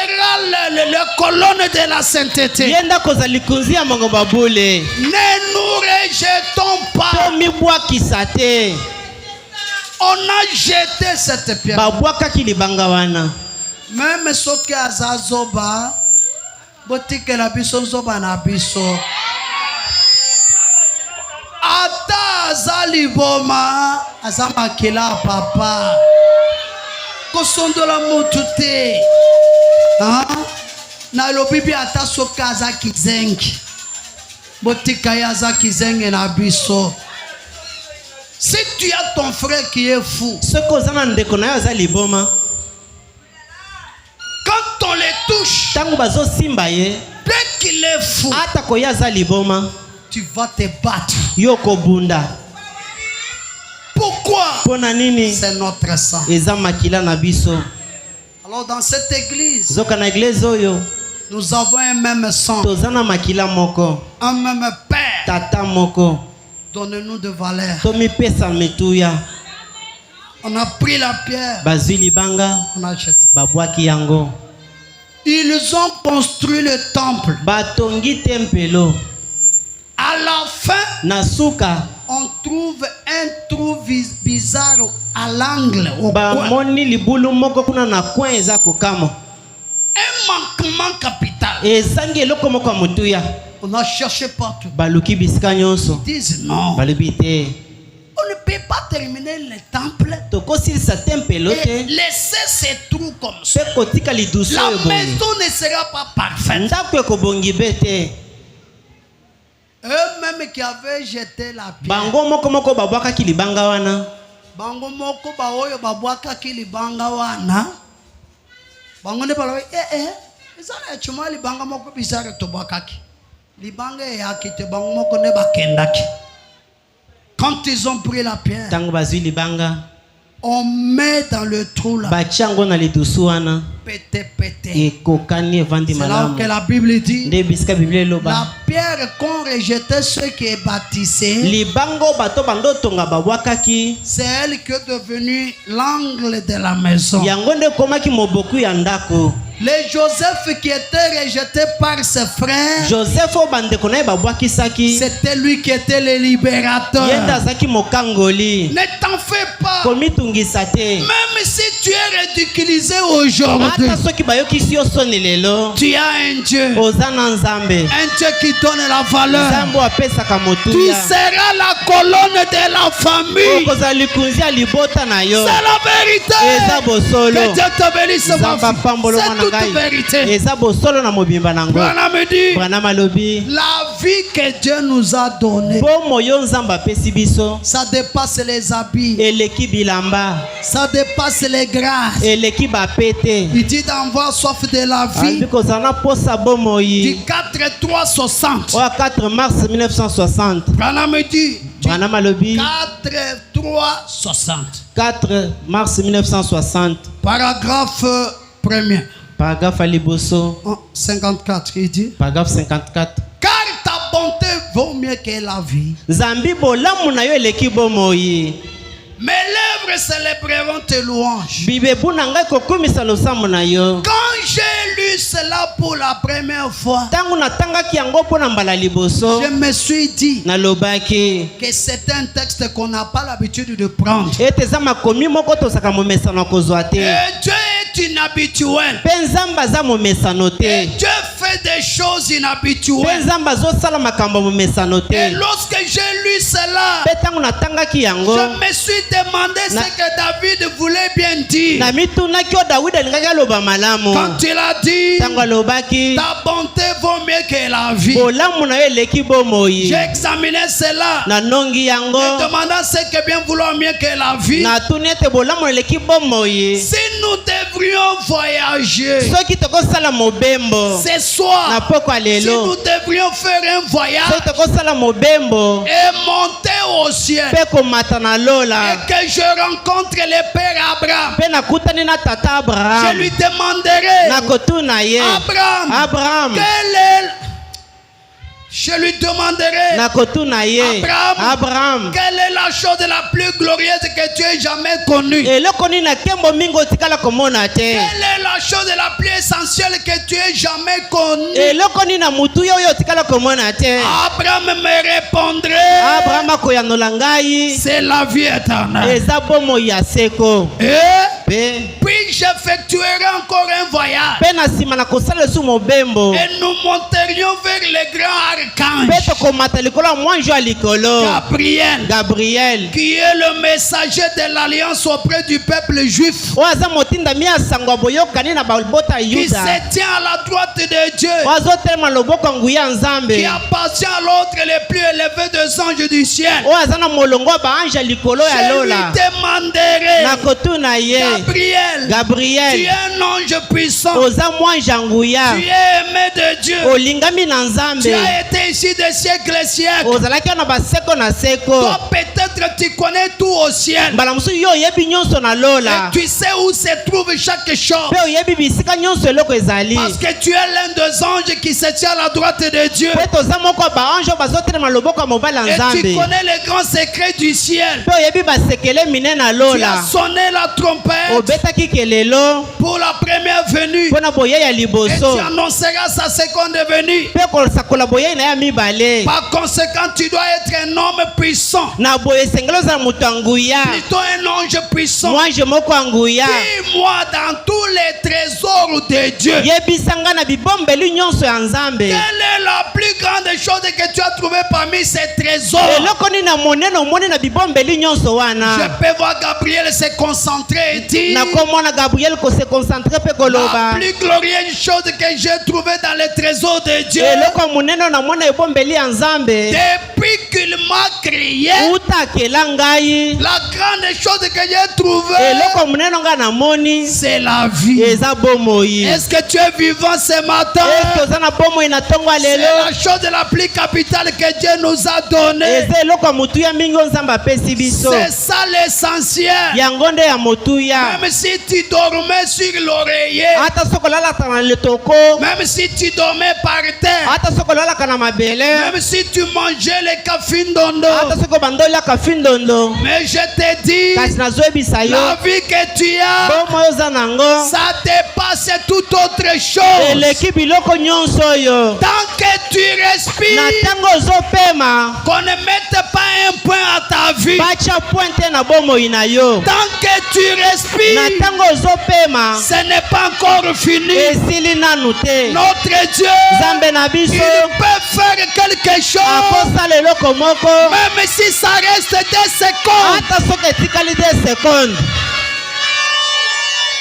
le colonne de la sainteté. yenda kozali kunzi ya mongomba bule. Ne nous rejetons pas. Tomibwakisa te. On a jeté cette pierre. Babwakaki libanga wana. Même ceux qui ont zoba, boutique la biso zoba na biso. Ata azali boma, azama kila papa. Kosondola mutute. Na lobibi ata soki aza kizengi. Botika ya aza kizengi na biso. Si tu as ton frère qui est fou, Soki oza na ndeko na yo aza liboma, quand on le touche, tango bazosimba ye, dès qu'il est fou, ata koya aza liboma, tu vas te battre. yo kobunda. Pourquoi? Pona nini? C'est notre sang. Eza makila na biso. Alors dans cette église, Zoka na eglise oyo, nous avons un même sang, toza na makila moko, un même Père. tata moko. Donne-nous de valeur. Tomipesa metuya. On a pris la pierre, Bazwi libanga, on a jeté. babwaki yango. Ils ont construit le temple. Batongi tempelo. À la fin, Na suka, on trouve un trou bizarre à l'angle, au coin. bamoni libulu moko kuna na coin eza kokamo. Un manquement capital. Ezangi eloko moko ya motuya. On a cherché partout. Baluki bisika nyonso. Ils disent non. Balobi te. On ne peut pas terminer le temple Tokosilisa tempelo et te. laisser ces trous comme ça. Pe kotika lidusu La oyo boye. maison ne sera pas parfaite. Ndako ekobongi be te. Eux-mêmes qui avaient jeté la pierre. Bango moko babwakaki libanga wana. Bango moko ba oyo babwakaki libanga wana. Bango ne balobi ezala chuma libanga moko bizarre tobwakaki. Libanga yaki te bango moko ne bakendaki. Quand ils ont pris la pierre, Tango bazwi libanga, on met dans le trou là. batiango na lidusu wana. Pété. Ekokani evandi C'est là malamu. que la Bible dit. Nde bisika Biblia La eloba. pierre qu'ont rejeté ceux qui est bâtissé, Libango bato bando tonga babwakaki. c'est elle qui est devenue l'angle de la maison. Yango nde komaki moboku ya ndako. Les Joseph qui était rejeté par ses frères, Joseph o bandeko na ye babwakisaki. c'était lui qui était le libérateur. Yenda azaki mokangoli. Ne t'en fais pas. Komitungisa te. Même si tu es ridiculisé aujourd'hui, Ata soki bayokisi yo soni lelo, tu as un Dieu. oza na Nzambe. Un Dieu qui donne la valeur. Nzambe apesaka Tu motuya. seras la colonne de la famille. Okozala likunzi ya libota na yo. C'est la vérité. Eza bosolo. Que Dieu te bénisse, ma Nzambe fille. apambolo C'est mwana toute ngai. vérité. Eza bosolo na mobimba nango. Branham me dit, Branham alobi. la vie que Dieu nous a donnée, Bomo yo Nzambe apesi biso. ça dépasse les habits, Eleki bilamba. ça dépasse les grâces. Eleki bapete. Il dit d'avoir soif de la vie. Albi kozana posa Du bomoyi. 4-3-60. Au 4 mars 1960. Branham me dit, du Branham alobi. 4-3-60. 4 mars 1960. Paragraphe 1er. Paragraphe à liboso. 54, il dit, Paragraphe 54. car ta bonté vaut mieux que la vie. Zambi bolamu na yo eleki bomoyi. Mes lèvres célébreront tes louanges. Bibebu na ngai kokumisa losambo na yo. Quand j'ai lu cela pour la première fois, Tango natangaki yango mpona mbala liboso. je me suis dit Nalobaki. que c'est un texte qu'on n'a pas l'habitude de prendre. Ete eza makomi moko tosaka momesano kozwa te. Et Dieu est inhabituel. Mpe Nzambe aza momesano te. Et Dieu fait des choses Mpe inhabituelles. Nzambe azosala makambo momesano Et te. lorsque j'ai lu cela, Mpe tango natangaki yango. je me suis demandé ce que David voulait bien dire. Na mitunaki o Dawidi alingaki aloba malamu. Quand il a dit, Tango alobaki. ta bonté vaut mieux que la vie. Bolamu na yo eleki bomoyi. J'ai examiné cela. Na nongi yango. Et demandant ce que bien vouloir mieux que la vie. Na tuni ete bolamu eleki bomoyi. Si nous devrions voyager soki tokosala mobembo ce soir, na poko si lelo nous devrions faire un voyage soki tokosala mobembo et monter au ciel, mpe komata na lola et que je rencontre le Père Abraham, mpe nakutani na tata je Abraham lui demanderai, nakotuna ye Abraham quel est... Je lui demanderai, nakotuna ye Abraham quelle est la chose la plus glorieuse que tu aies jamais connue? eloko nini na nkembo mingi otikala komona te Quelle est la chose la plus essentielle que tu aies jamais connue? eloko nini na mutu ye oyo otikala komona te Abraham me répondrait, Abraham akoyanola ngai c'est la vie éternelle. eza bomoi ya seko Et mpe puis j'effectuerai encore un voyage. mpe na nsima na kosala esu mobembo Et nous monterions vers le grand mpe archange tokomata likolo ya mwanjo ya likolo Gabriel qui est le messager de l'alliance auprès du peuple juif, oyo aza motindami ya sango ya boyokani na babota ya qui yuda se tient à la droite de Dieu, oyo azotelema loboko ya nguya ya nzambe qui appartient à l'autre le plus élevé des anges du ciel. oyo aza na molongo ya baange ya likolo ya Je lui lola demanderai, nakotuna ye tu Gabriel es un ange puissant, oza mwange ya nguya tu es aimé de Dieu, olingami na nzambe tu as été ici des siècles et siècles. ozalaki na baseko na seko Toi peut-être tu connais tout au ciel, mbala mosusu yo oyebi nyonso na lola et tu sais où se trouve chaque chose, mpe oyebi bisika nyonso eloko ezali parce que tu es l'un des anges qui se tient à la droite de Dieu, mpe toza moko ya baange oyo bazotelema loboko ya mobali ya et tu nzambe connais les grands secrets du ciel. mpe oyebi basekele mine na Tu lola as sonné la trompette obetaki kelelo pour la première venue, mpo na boyei ya et tu liboso annonceras sa seconde venue. mpe kosakola boyei na ya mibale Par conséquent, tu dois être un homme puissant, na boye esengeli ozala moto ya nguya plutôt un ange puissant. mwange moko ya nguya Dis-moi dans tous les trésors de Dieu, yebisa nga na bibombeli nyonso ya nzambe quelle est la plus grande chose que tu as trouvée parmi ces trésors? eloko nini na monene omoni na bibombeli nyonso Je wana peux voir Gabriel se concentrer et dire, nakomona Gabriel kose concentre mpe la koloba plus glorieuse chose que j'ai trouvée dans les trésors de Dieu, eloko ya monene oyo namona ebombeli ya nzambe depuis qu'il m'a créé, uta akela ngai la grande chose que j'ai trouvée, eloko ya monene nga namoni c'est la vie. eza bomoi Est-ce que tu es vivant ce matin? eske oza na bomoi na ntongo ya C'est lelo la chose la plus capitale que Dieu nous a donnée. eza eloko ya motuya mingi oyo nzambe apesi biso C'est ça l'essentiel. yango nde ya motuya Même si tu dormais sur l'oreiller, ata soki olalaka na letoko même si tu dormais par terre, ata soki olalaka na mabele même si tu mangeais les kafindondo, ata soki obanda oliaka findondo mais je te dis, kasi nazoyebisa yo la vie que tu as, bomoi oyo oza nango ça dépasse toute autre chose. eleki biloko nyonso oyo Tant que tu na respires, ntango ozopema qu'on ne mette pas un point à ta vie. batya pointe na bomoi na yo Tant que tu na respires, ntango ozopema ce n'est pas encore fini. esili nanu te Notre Dieu, nzambe na il biso peut faire quelque chose, akosala eloko moko même si ça reste des secondes. ata soki etikali 2 secondes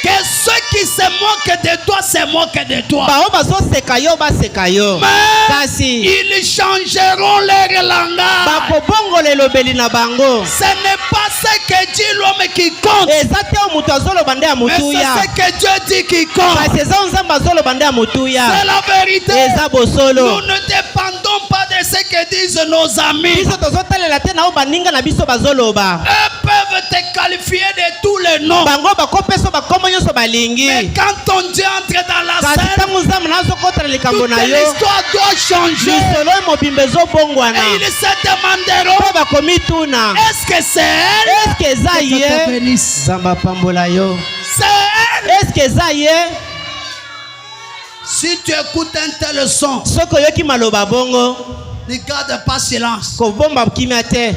Que ceux qui se moquent de toi se moquent de toi. bao bazoseka yo baseka yo Mais kasi ils changeront leur langage. bakobongola elobeli na bango Ce n'est pas ce que dit l'homme qui compte, eza te oyo moto azoloba nde ya mais c'est motuya ce que Dieu dit qui compte. kasi eza oyo nzambe azoloba nde ya motuya C'est la vérité. eza bosolo Nous ne dépendons pas de ce que disent nos amis. biso tozotalela te na oyo baninga na biso bazoloba Eux peuvent te qualifier de tous les noms. bango bakopesa bakombo nyonso balingi Mais quand ton Dieu entre dans la kasi scène, ntango nzambe nazokotela likambo toute na yo l'histoire doit changer. lisolo oyo mobimba ezobongwana Et ils se demanderont, mpo bakomituna est-ce que c'est elle? eske eza ye nzambe apambola yo C'est elle. eske eza ye Si tu écoutes un tel son, soki oyoki maloba bongo ne garde pas silence. kobomba kimia te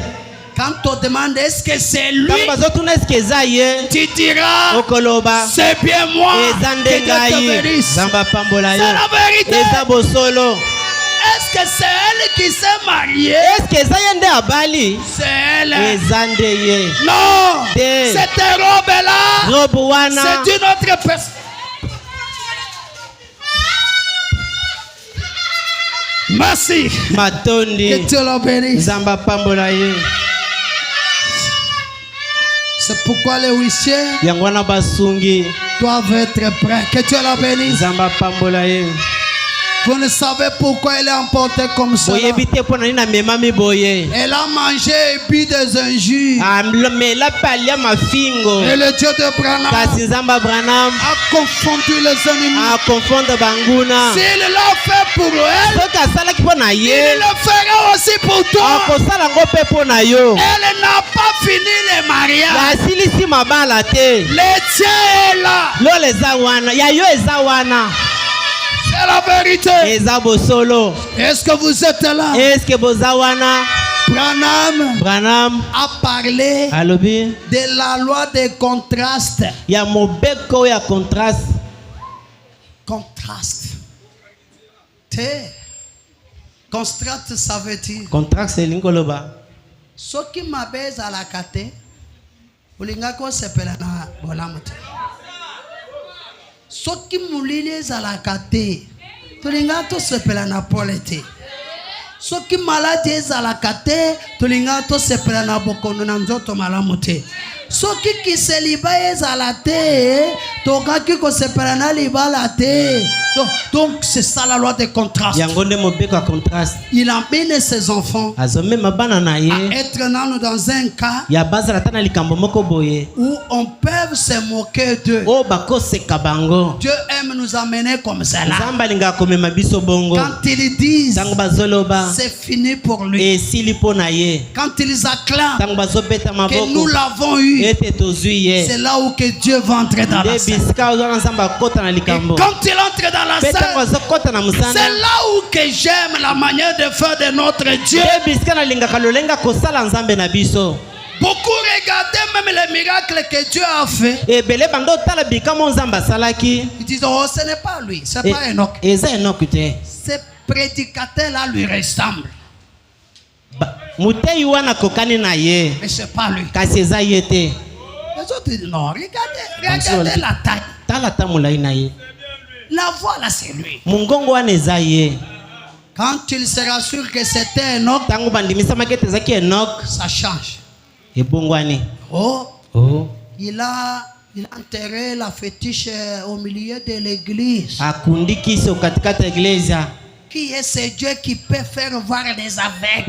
Quand on demande est-ce que c'est lui, ntango bazotuna eske eza ye tu diras, okoloba c'est bien moi. eza Que nde Dieu te ngai bénisse. nzambe apambola C'est yo la vérité. eza bosolo Est-ce que c'est elle qui s'est mariée? eske eza ye nde abali C'est elle. eza nde ye Non. Te. Cette robe-là, robe wana c'est une autre personne. Merci. matondi Que Dieu la bénisse. nzambe apambola ye C'est pourquoi les huissiers yango wana basungi doivent être prêts. Que Dieu la bénisse. Zamba pambola ye. Vous ne savez pourquoi elle est emportée comme ça. Boye bite pona nina memami boye. Elle a mangé et bu des injures. Mais la palia ma fingo. Et le Dieu de Branham Kasi Zamba Branham a confondu les ennemis. a confondre banguna. S'il l'a fait pour elle, Soka sala ki pona il ye. le fera aussi pour toi. A ko sala ngo pe pona yo. Elle n'a pas fini le mariage. La silisi mabala te. Le tien est là. Lo le zawana. Ya yo ezawana. C'est la vérité. Ezabo solo. Est-ce que vous êtes là? Est-ce que bozawana? Branham a parlé Alobi. de la loi des contrastes. Ya mobeko ya contraste. Contraste. Contraste, ça veut dire. Contraste c'est lingoloba. Ce qui m'abaisse à la kate, ulinga ko sepela na bolamote. Ce qui m'ouliles à la kate, tulinga to sepela na polete. Ce qui malade à la kate, tulinga to sepela na bokono na nzoto malamote. Ce qui célibat à la te, toka ki ko sepela na libala te. Donc c'est ça la loi des contrastes. Il emmène ses enfants à être dans un cas où on peut se moquer d'eux. Dieu aime nous amener comme cela. Quand ils disent c'est fini pour lui, quand ils acclament que nous l'avons eu, c'est là où que Dieu va entrer dans la scène. Et quand il entre dans la scène, c'est là où que j'aime la manière de faire de notre Dieu. Beaucoup regardaient même les miracles que Dieu a fait. Ils disent oh ce n'est pas lui, c'est pas Enoch. Ce prédicateur-là lui ressemble. Mais c'est pas lui. Les autres disent non, regardez la taille. La voix là c'est lui. Quand il sera sûr que c'était Enoch, ça change. Oh. Il a enterré la fétiche au milieu de l'église. Qui est ce Dieu qui peut faire voir des aveugles?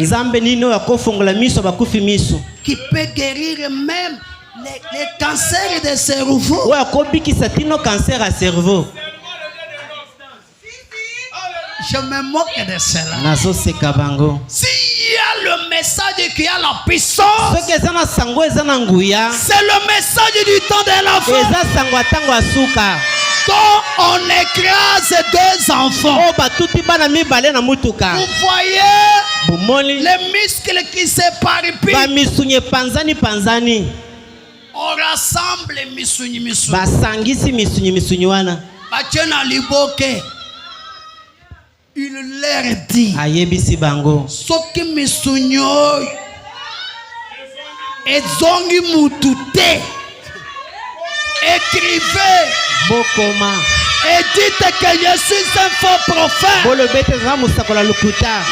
Qui peut guérir même les cancers de cerveau. Je me moque de cela. S'il y a le message qui a la puissance, c'est le message du temps de la fin. Quand on écrase deux enfants, vous voyez les muscles qui s'éparpillent. On rassemble les misuni. Il leur dit soki misunyo ezongi mutute, écrivez et dites que je suis un faux prophète.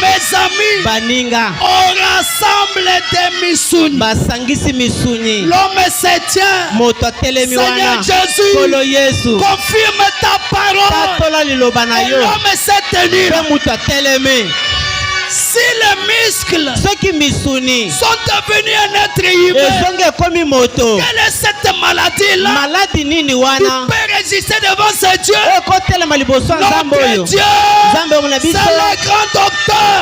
Mes amis, on rassemble des misuni. L'homme se tient. Seigneur Jésus, confirme ta parole. Et l'homme s'est tenu. Si les muscles sont devenus un être humain, quelle est cette maladie-là? Tu peux résister devant ce Dieu. Notre Dieu, c'est le grand docteur.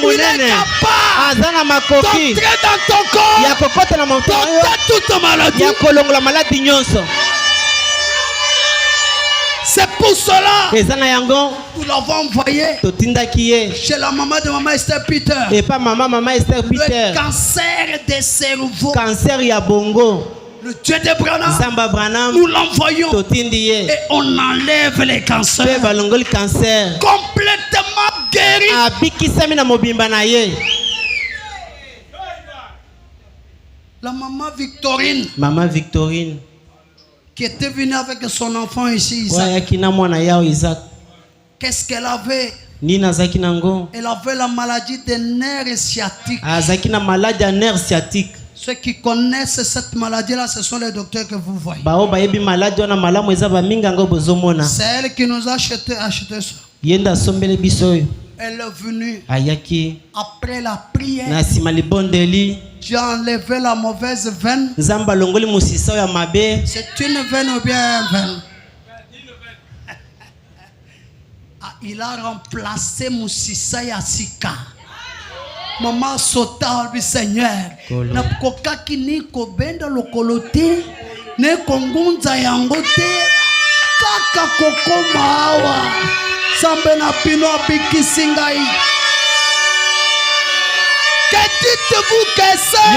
Il est capable d'entrer dans ton corps, d'ôter toute maladie. C'est pour cela nous l'avons envoyé chez la maman de maman Esther Peter. Le cancer des cerveaux. Le Dieu de Branham, nous l'envoyons et on enlève les cancers. Complètement guéri. La maman Victorine, qui était venue avec son enfant ici, Isaac. Qu'est-ce qu'elle avait? Elle avait la maladie des nerfs sciatiques. Ceux qui connaissent cette maladie-là, ce sont les docteurs que vous voyez. C'est elle qui nous a acheté ça. Elle est venue après la prière. J'ai enlevé la mauvaise veine. C'est une veine ou bien une veine? Il a remplacé Moussissa Yassika. Maman sota au Seigneur. Na koka kini ko benda lokolote. Ne kongunza yangote. Kaka koko mawa. Sambe na pino abikisingai. Que dites-vous que c'est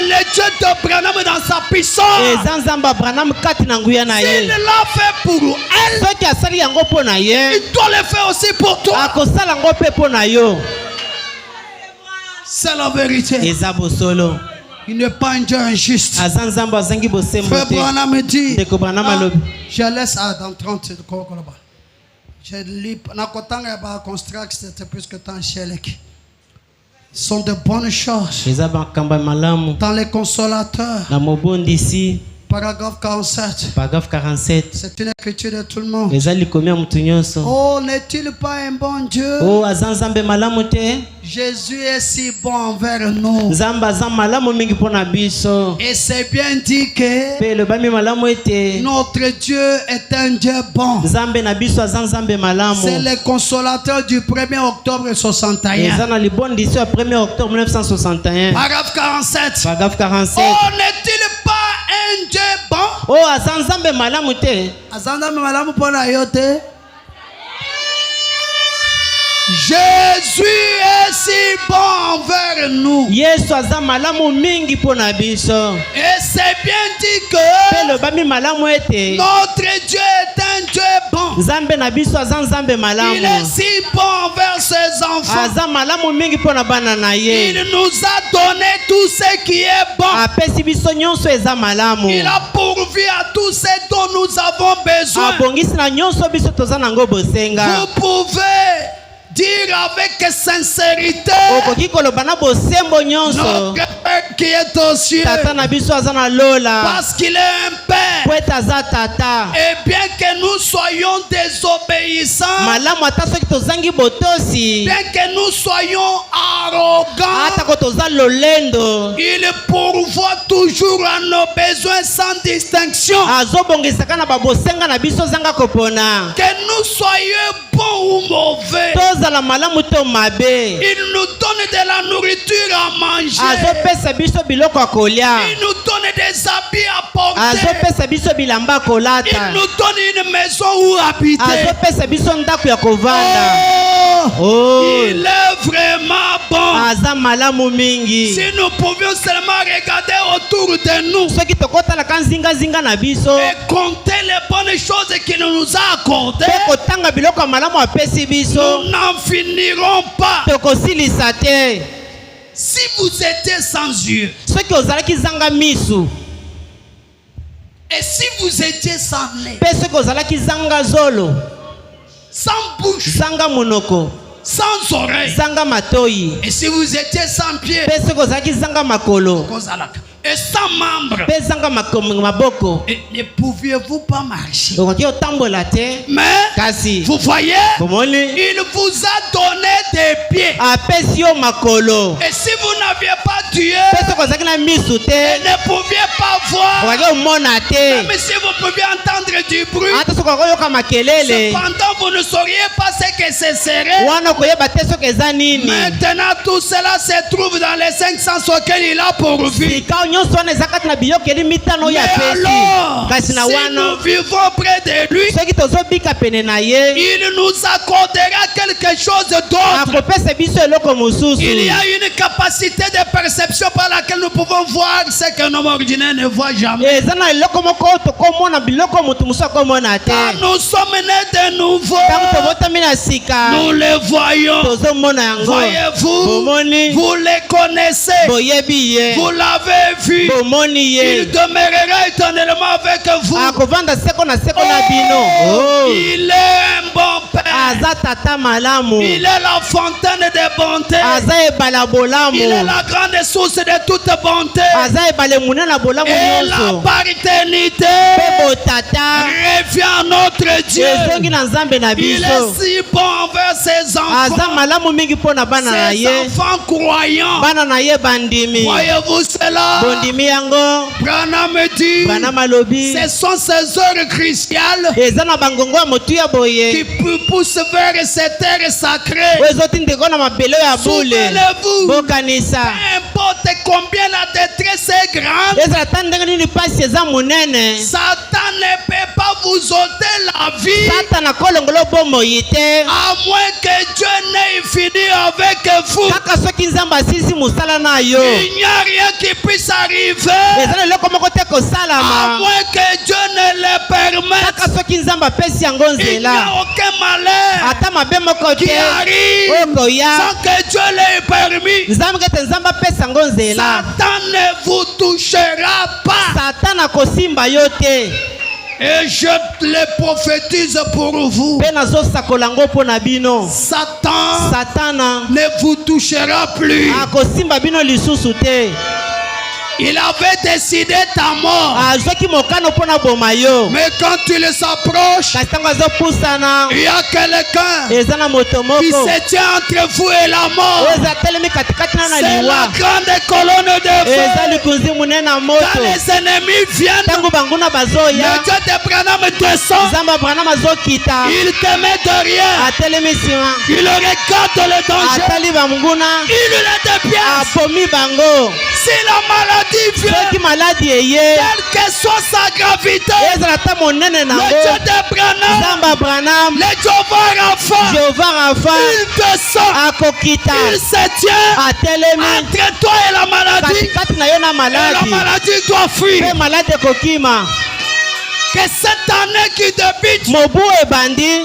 le Dieu de Branham dans sa puissance. S'il l'a fait pour elle, il doit le faire aussi pour toi. C'est la vérité. Il n'est pas un Dieu injuste. Frère Branham me dit, je laisse dans 30 secondes. Je lis, c'était plus que tant chelek. Sont de bonnes choses. Dans les consolateurs. Paragraphe 47. C'est une écriture de tout le monde. Oh, n'est-il pas un bon Dieu? Jésus est si bon envers nous. Et c'est bien dit que notre Dieu est un Dieu bon. C'est le consolateur du 1er octobre 61. Paragraphe 47. Oh, n'est-il pas un Dieu bon? Oh, azanzambe malamu te. Azanzambe malamu pona yote. Jésus est si bon envers nous. Yesu aza malamu mingi pona biso. Et c'est bien dit que notre Dieu est un Dieu bon. Nzambe na biso aza nzambe malamu. Il est si bon envers ses enfants. Aza malamu mingi pona bana na ye. Il nous a donné tout ce qui est bon. Apesi biso nyonso eza malamu. Il a pourvu à tout ce dont nous avons besoin. Abongisi na nyonso biso toza nango bosenga. Vous pouvez dire avec sincérité, notre Père qui est aux cieux, parce qu'il est un Père, et bien que nous soyons désobéissants, bien que nous soyons arrogants, il pourvoit toujours à nos besoins sans distinction. Que nous soyons bons ou mauvais, il nous donne de la nourriture à manger. Il nous donne des habits à porter. Il nous donne une maison où habiter. Il est vraiment bon. Si nous pouvions seulement regarder autour de nous et compter les bonnes choses qu'il nous a accordées, nous n'en finirons pas. Si vous étiez sans yeux, et si vous étiez sans nez, sans bouche, sans oreille, et si vous étiez sans pied, et sans membres, ne pouviez-vous pas marcher? Mais vous voyez, il vous a donné des pieds. Et si vous n'aviez pas Dieu, et ne pouviez pas voir, même si vous pouviez entendre du bruit, cependant vous ne sauriez pas ce que ce serait. Maintenant tout cela se trouve dans les 5 sens auxquels il a pourvu. Mais alors, si nous vivons près de lui, il nous accordera quelque chose d'autre. Il y a une capacité de perception par laquelle nous pouvons voir ce qu'un homme ordinaire ne voit jamais. Quand nous sommes nés de nouveau, nous les voyons. Voyez-vous, vous les connaissez, vous l'avez vu. Il demeurera éternellement avec vous. Il est un bon Père. aza tata malamu, Il est la fontaine de bonté. aza ebala bolamu, Il est la grande source de toute bonté. aza ebale munene na bolamu Et la nyonso. paternité Pe botata revient à notre Dieu. ezongi na Nzambe na Il est biso, si bon envers ses aza enfants. malamu mingi mpo na bana na Ses ye, enfants croyants. bana na ye bandimi. Voyez-vous cela? Bondimi yango Branham dit, bana malobi ce sont ces heures cruciales eza na bangongo ya motuya qui boye poussent vers cette terre sacrée. oyo ezotindika na mabele ya bule. Souvenez-vous, Bokanisa peu importe combien la détresse est grande, ezala ta ndenge nini pasi eza monene, Satan ne peut pas vous ôter la vie satana kolongola bomoi te, à moins que Dieu n'ait fini avec vous. kaka soki Nzambe asilisi mosala na yo Il n'y a rien qui puisse arriver eza na eloko moko te à kosalama, moins que Dieu ne le permette. kaka soki Nzambe apesi yango Il n'y nzela. a aucun malheur Ata mabe moko qui te arrive oyo koya sans que Dieu l'ait permis. Nzambe kete Nzambe apesi yango nzela, Satan ne vous touchera pas. satana akosimba yo te. Et je le prophétise pour vous. Mpe nazosakola yango mpo na bino, Satan satana ne vous touchera plus. akosimba bino lisusu te. Il avait décidé ta mort. azwaki mokano mpo na boma yo, Mais quand il s'approche, kasi ntango azopusana il y a quelqu'un eza na moto qui moko se tient entre vous et la oyo mort. eza telemi katikati na na C'est la liwa, grande colonne de eza feu. likonzi monene na Quand moto. les ennemis viennent, Ntango banguna le bazoya, Dieu de Branham descend. Nzambe Abraham azokita, Il te met derrière. atelemi nsima, Il regarde le danger. atali bamnguna, Il le dépièce. apomi bango. Si la maladie Soki vient, maladi eye quelle que soit sa gravité, ezala ta monene le nango, Dieu de Branham, Nzambe Abraham, le Jéhovah Rapha, Jehova Rafa il descend. akokita, Il se tient atelemi entre toi et la maladie. katikati na yo na Et la maladi, maladie doit fuir. mpe maladi ekokima. Que cette année qui débute, Mobu ebandi,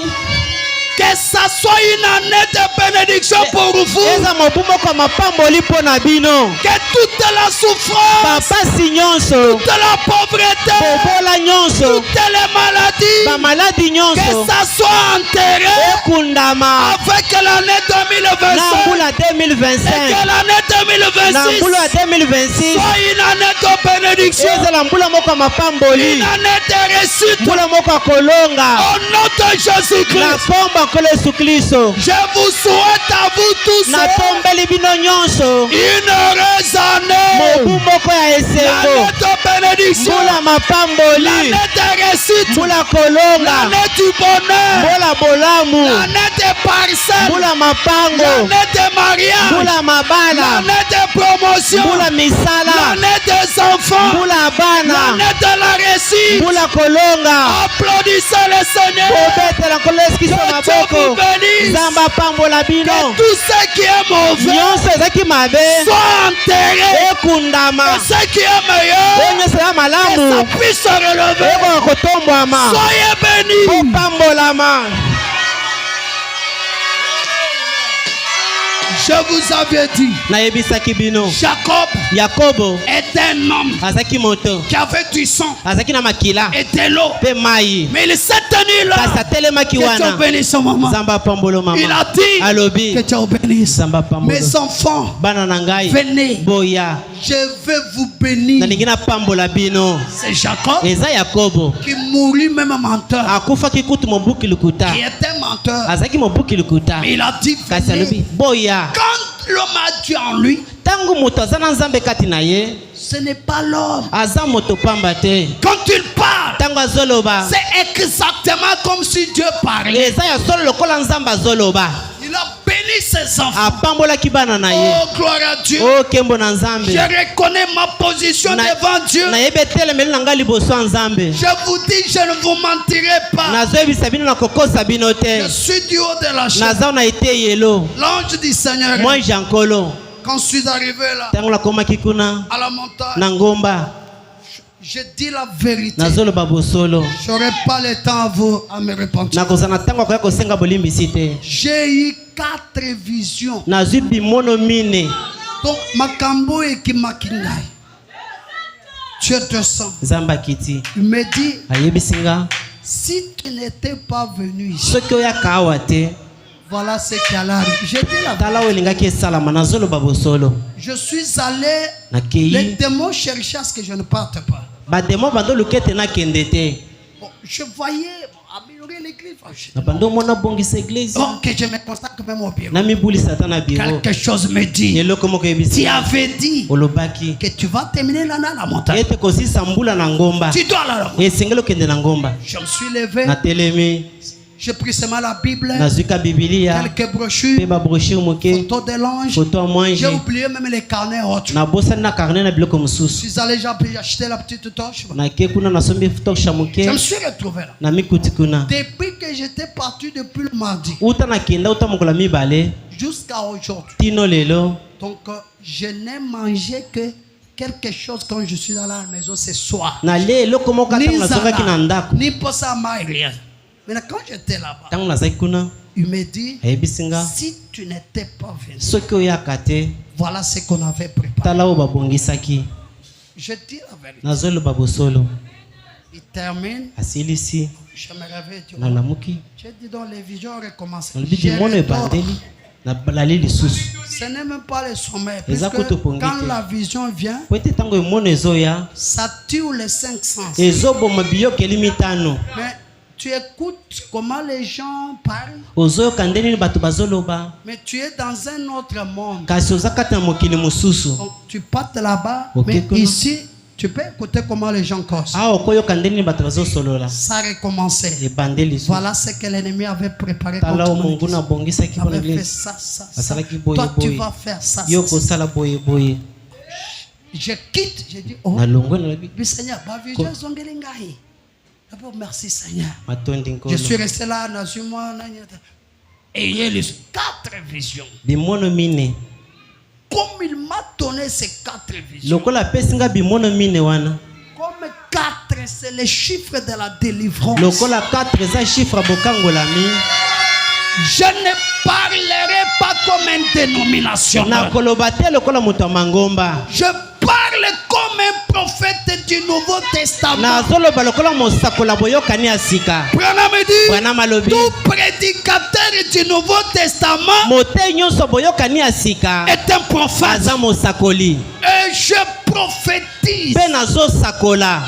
que ça soit une année de bénédiction pour vous. eza mobu moko ya mapamboli mpo na bino. Que toute la souffrance, Bapasi nyonso, toute la pauvreté, bobola nyonso, toutes les maladies, bamaladi que nyonso ça soit enterré ekundama avec l'année na 2025 mbula et 2025, que l'année na 2026 mbula 2026 soit une année de bénédiction, ezala mbula moko ya mapamboli, une année de réussite mbula moko ya kolonga au nom de na Jésus-Christ. kombo ya nkolo Yesu Kristo. Je vous souhaite à vous tous Natombeli bino nyonso une heureuse année, mobu moko ya esengo, l'année de bénédiction, mbula mapamboli, l'année de réussite, mbula kolonga, l'année du bonheur, mbula bolamu, l'année des parcelles, mbula mapango, l'année des mariages, mbula mabala, l'année des promotions, mbula misala, l'année des enfants, mbula bana, l'année de la réussite. mbula kolonga. Applaudissez le Seigneur. Kobetela nkolo Yesu Kristo Que Dieu vous maboko, bénisse. Nzambe apambola bino, Que tout ce qui est mauvais nyonso ezaki mabe soit enterré. ekundama, Et ce qui est oyo meilleur, nyonso eza que ça malamu puisse se relever. ekoka kotombwama, Soyez bénis. opambolama. Je vous avais dit, Nayebisaki bino, Jacob Yakobo est un homme azaki moto, qui avait du sang azaki na makila et de l'eau. mpe mai, Mais il s'est tenu là. kasi atelemaki Que Dieu wana. bénisse son maman. Nzambe apambolo Il mama, a dit alobi que Dieu bénisse. Nzambe apambolo Mes enfants, bana na ngai, venez, boya je vais vous bénir. nalingi napambola bino. C'est Jacob Eza Yakobo qui mourut même menteur, akufaki kutu mobuki lukuta, qui était menteur. azaki mobuki lukuta, Mais il a dit, kasi alobi venez. boya. Quand l'homme a Dieu en lui, Tango moto aza na Nzambe kati na ye, ce n'est pas l'homme. aza moto pamba te. Quand il parle, Tango azoloba, c'est exactement comme si Dieu parlait. eza ya solo lokola Nzambe azoloba. Il a béni ses enfants. Apambolaki bana na ye. Oh, gloire à Dieu. O kembo na Nzambe. Je reconnais ma position devant Dieu. Nayebe etelemeli na ngai liboso ya Nzambe. Je vous dis, je ne vous mentirai pas. Nazoyebisa bino na kokosa bino Je te. suis du haut de la chaise. Naza na ete yelo. L'ange du Seigneur. Moi Jean-Colo. Quand je suis arrivé là, Tango nakomaki kuna à la montagne, na ngomba, je dis la vérité. nazoloba bosolo. Je n'aurai pas le temps à me repentir. Nakozana tango akoya kosenga bolimbisi te. J'ai eu 4 visions. Nazwi bimono mine. Donc, Makambo et Kimakingai. Dieu te sent. Nzambe akiti. Il me dit, Ayebisinga. Si tu n'étais pas venu ici, soki oyaka awa te voilà ce qui allait arriver. J'étais là. tala oyo elingaki esalama nazoloba bosolo Je suis allé. nakei Les démons cherchaient à ce que je ne parte pas. bademo bandoluka ete nakende te Bon, je voyais améliorer l'église. na bando omona bongisa eglise Donc je me constate quand même au bureau. namibulisa ata na biro Quelque chose me dit. eloko moko Tu yebisi avais dit olobaki que tu vas terminer l'année à la montagne. ete kosisa mbula na ngomba Tu dois aller là. esengeli okende na ngomba Je me suis levé. natelemi J'ai pris seulement la Bible, nazwika bibilia quelques mpe brochures, babrochure moke photos de l'ange. foto ya J'ai mwanje oublié même les carnets autres. nabosani na carnet na biloko Je mosusu suis allé, j'ai acheté la petite torche. nake kuna nasombi tosha moke Je me suis retrouvé là. na mikuti kuna Depuis que j'étais parti depuis le mardi uta nakenda uta mokolo mibale jusqu'à aujourd'hui. tino lelo Donc, je n'ai mangé que quelque chose quand je suis dans la maison ce soir. nalie eloko moko ata Ni nazokaki na zala, ndako ni posa mai, rien. Maintenant, quand j'étais là-bas, ntango nazalaki kuna il me dit, ayebisi nga si tu n'étais pas venu, soki oyaka te voilà ce qu'on avait préparé. tala oyo babongisaki Je dis la vérité. nazoloba bosolo Il termine, asilisi je me réveille. Tu vois. nalamuki J'ai dit donc les visions recommencent. nalobi Je bimono retourne. ebandeli nabalali lisusu Ce n'est même pas le sommeil. Eza Puisque kutopongi quand te. la vision vient, po ete ntango emono ezoya ça tue les 5 sens. ezoboma biyokeli mitano Mais tu écoutes comment les gens parlent, ozoyoka nde nini bato bazoloba mais tu es dans un autre monde. kasi oza kati na mokili mosusu Donc tu partes là-bas, Ok, mais comment? ici, tu peux écouter comment les gens causent. awa okoyoka nde nini bato bazosolola Ça a recommencé. ebande lisusu Voilà ce que l'ennemi avait préparé tala contre o mon monguna église. abongisaki mpona avait fait eglise ça, ça, ça. asalaki boye Toi, tu boye vas faire ça, yo ça, ça. kosala boye boye Je quitte, je dis, oh, nalongwe nalobi mais Seigneur, ma vision est zongeli ngai. D'abord, merci Seigneur. matondi Je suis nkolo resté là, moi, et il y a les 4 visions. bimono mine Comme il m'a donné ces 4 visions. lokola apesi nga bimono mine wana Comme 4, c'est les chiffres de la délivrance. lokola 4 eza chiffre ya bokangolami Je ne parlerai pas comme un dénominationnaire. nakoloba te lokola moto ya mangomba Je parle comme un prophète du Nouveau Testament. nazoloba lokola mosakola boyokani ya sika Branham dit, Branham alobi tout prédicateur du Nouveau Testament mote nyonso boyokani ya sika est un prophète. aza mosakoli Et je prophétise. mpe nazosakola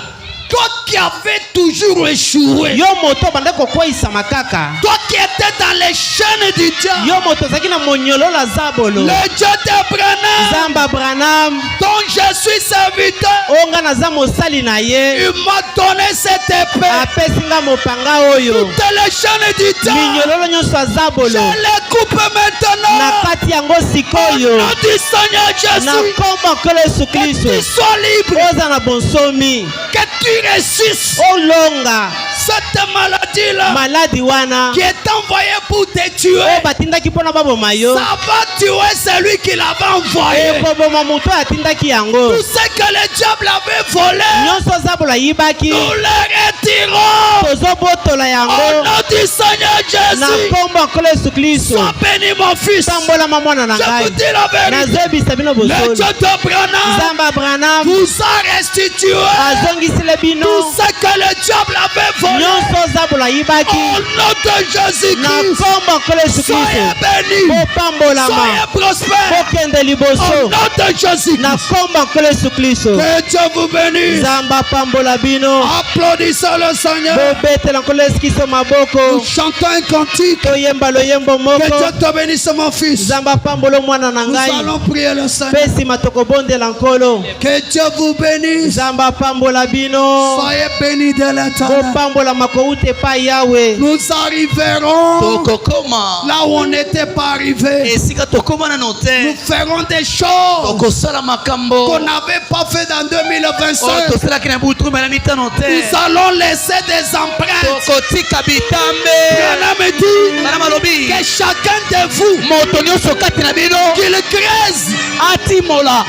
Toi qui avais toujours échoué. yo moto obanda kokweyisama kaka Toi qui étais dans les chaînes du diable. yo moto ozalaki na monyololo aza bolo Le Dieu d'Abraham, nzambe Branham dont je suis serviteur, oyo nga naza mosali na ye il m'a donné cette épée. apesi nga mopanga oyo Toutes les chaînes du diable, minyololo nyonso aza je bolo les coupe na maintenant. kati yango Au sikoyo nom du Seigneur na Jésus, nkombo nkolo yesu que kristo tu sois libre, oza na bonsomi que tu réussisses olonga cette maladie-là maladi wana qui est envoyée pour te tuer. oyo batindaki mpona baboma yo Ça va tuer celui qui l'avait envoyé. ekoboma moto oyo atindaki yango Tout ce que le diable avait volé, nyonso oza bolo ayibaki nous le retirons. tozobotola Au yango nom du Seigneur na Jésus, nkombo ya nkolo yesu kristo sois béni mon fils. tambolama mwana na Je vous ngai dis la vérité. nazoyebisa bino Le bosolo Dieu d'Abraham nzambe Abraham vous a restitué azongisile bino tout ce que le diable avait volé. nyonso oza bolo ayibaki Au nom de na Jésus-Christ, nkombo ya nkolo yesu soyez kristo bénis, kopambolama soyez prospères. kokende Au liboso nom de Jésus-Christ, na nkombo ya nkolo yesu kristo que Dieu vous bénisse. nzambe apambola bino Applaudissez le Seigneur. bobetela nkolo yesu kristo maboko Nous chantons un cantique. toyemba loyembo Que moko Dieu te bénisse mon fils. nzambe apambola mwana na Nous ngai allons prier le Seigneur. mpe nsima tokobondela nkolo Que Dieu vous bénisse. nzambe apambola bino Soyez bénis de l'Éternel. kopambolama kouta epai yawe Nous arriverons tokokoma là où on n'était pas arrivé. esika tokoma nano Nous te ferons des choses tokosala makambo qu'on n'avait pas fait dans 2025. oyo tosalaki na butu mela mitano te Nous allons laisser des empreintes. tokotika bitambe Branham dit bana malobi que chacun de vous moto nyonso kati na bino qu'il creuse, atimola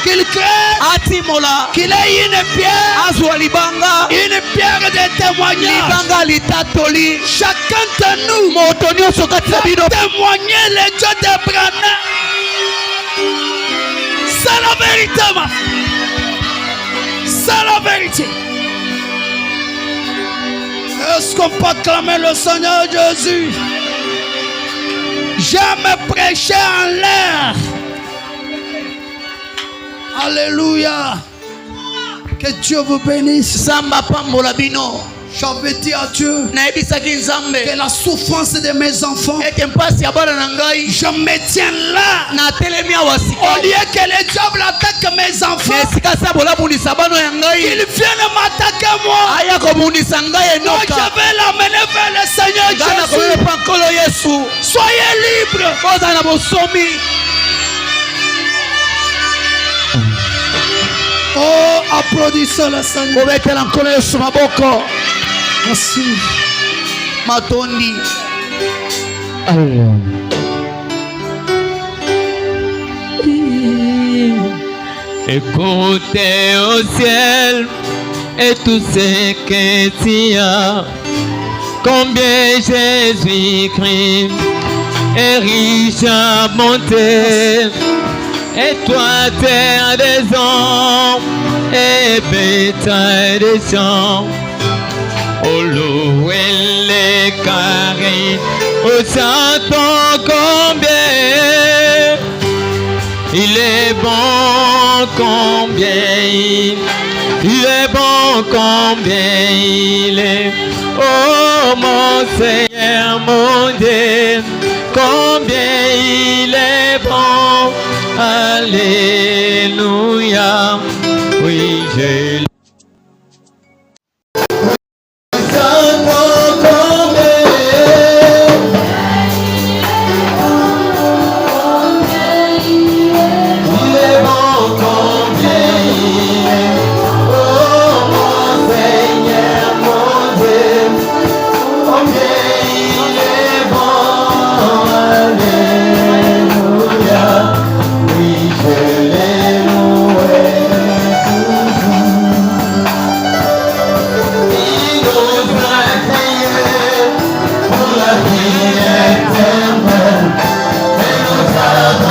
qu'il ait une pierre, azwa libanga une pierre de témoignage. libanga litatoli Chacun de nous moto nyonso kati na bino témoigner le Dieu d'Abraham. C'est la vérité, ma frère. C'est la vérité. lorsqu'on peut acclamer le Seigneur Jésus. Jamais prêcher en l'air. Alléluia. Que Dieu vous bénisse. Samba pambola bino. J'avais dit à Dieu que la souffrance de mes enfants, je me tiens là. Au lieu que le diable attaque mes enfants, qu'il vienne m'attaquer moi. Donc je vais l'amener vers le Seigneur Jésus. Soyez libres. Oh, applaudissez le Seigneur. Merci. Matondi. Écoutez au ciel et tout ce que tu as. Combien Jésus-Christ est riche à monter. Et toi, terre des hommes et bétail des champs. Oh, louez les carrés, oh, Satan, combien il est bon, combien il est bon, combien il est, oh, mon Seigneur.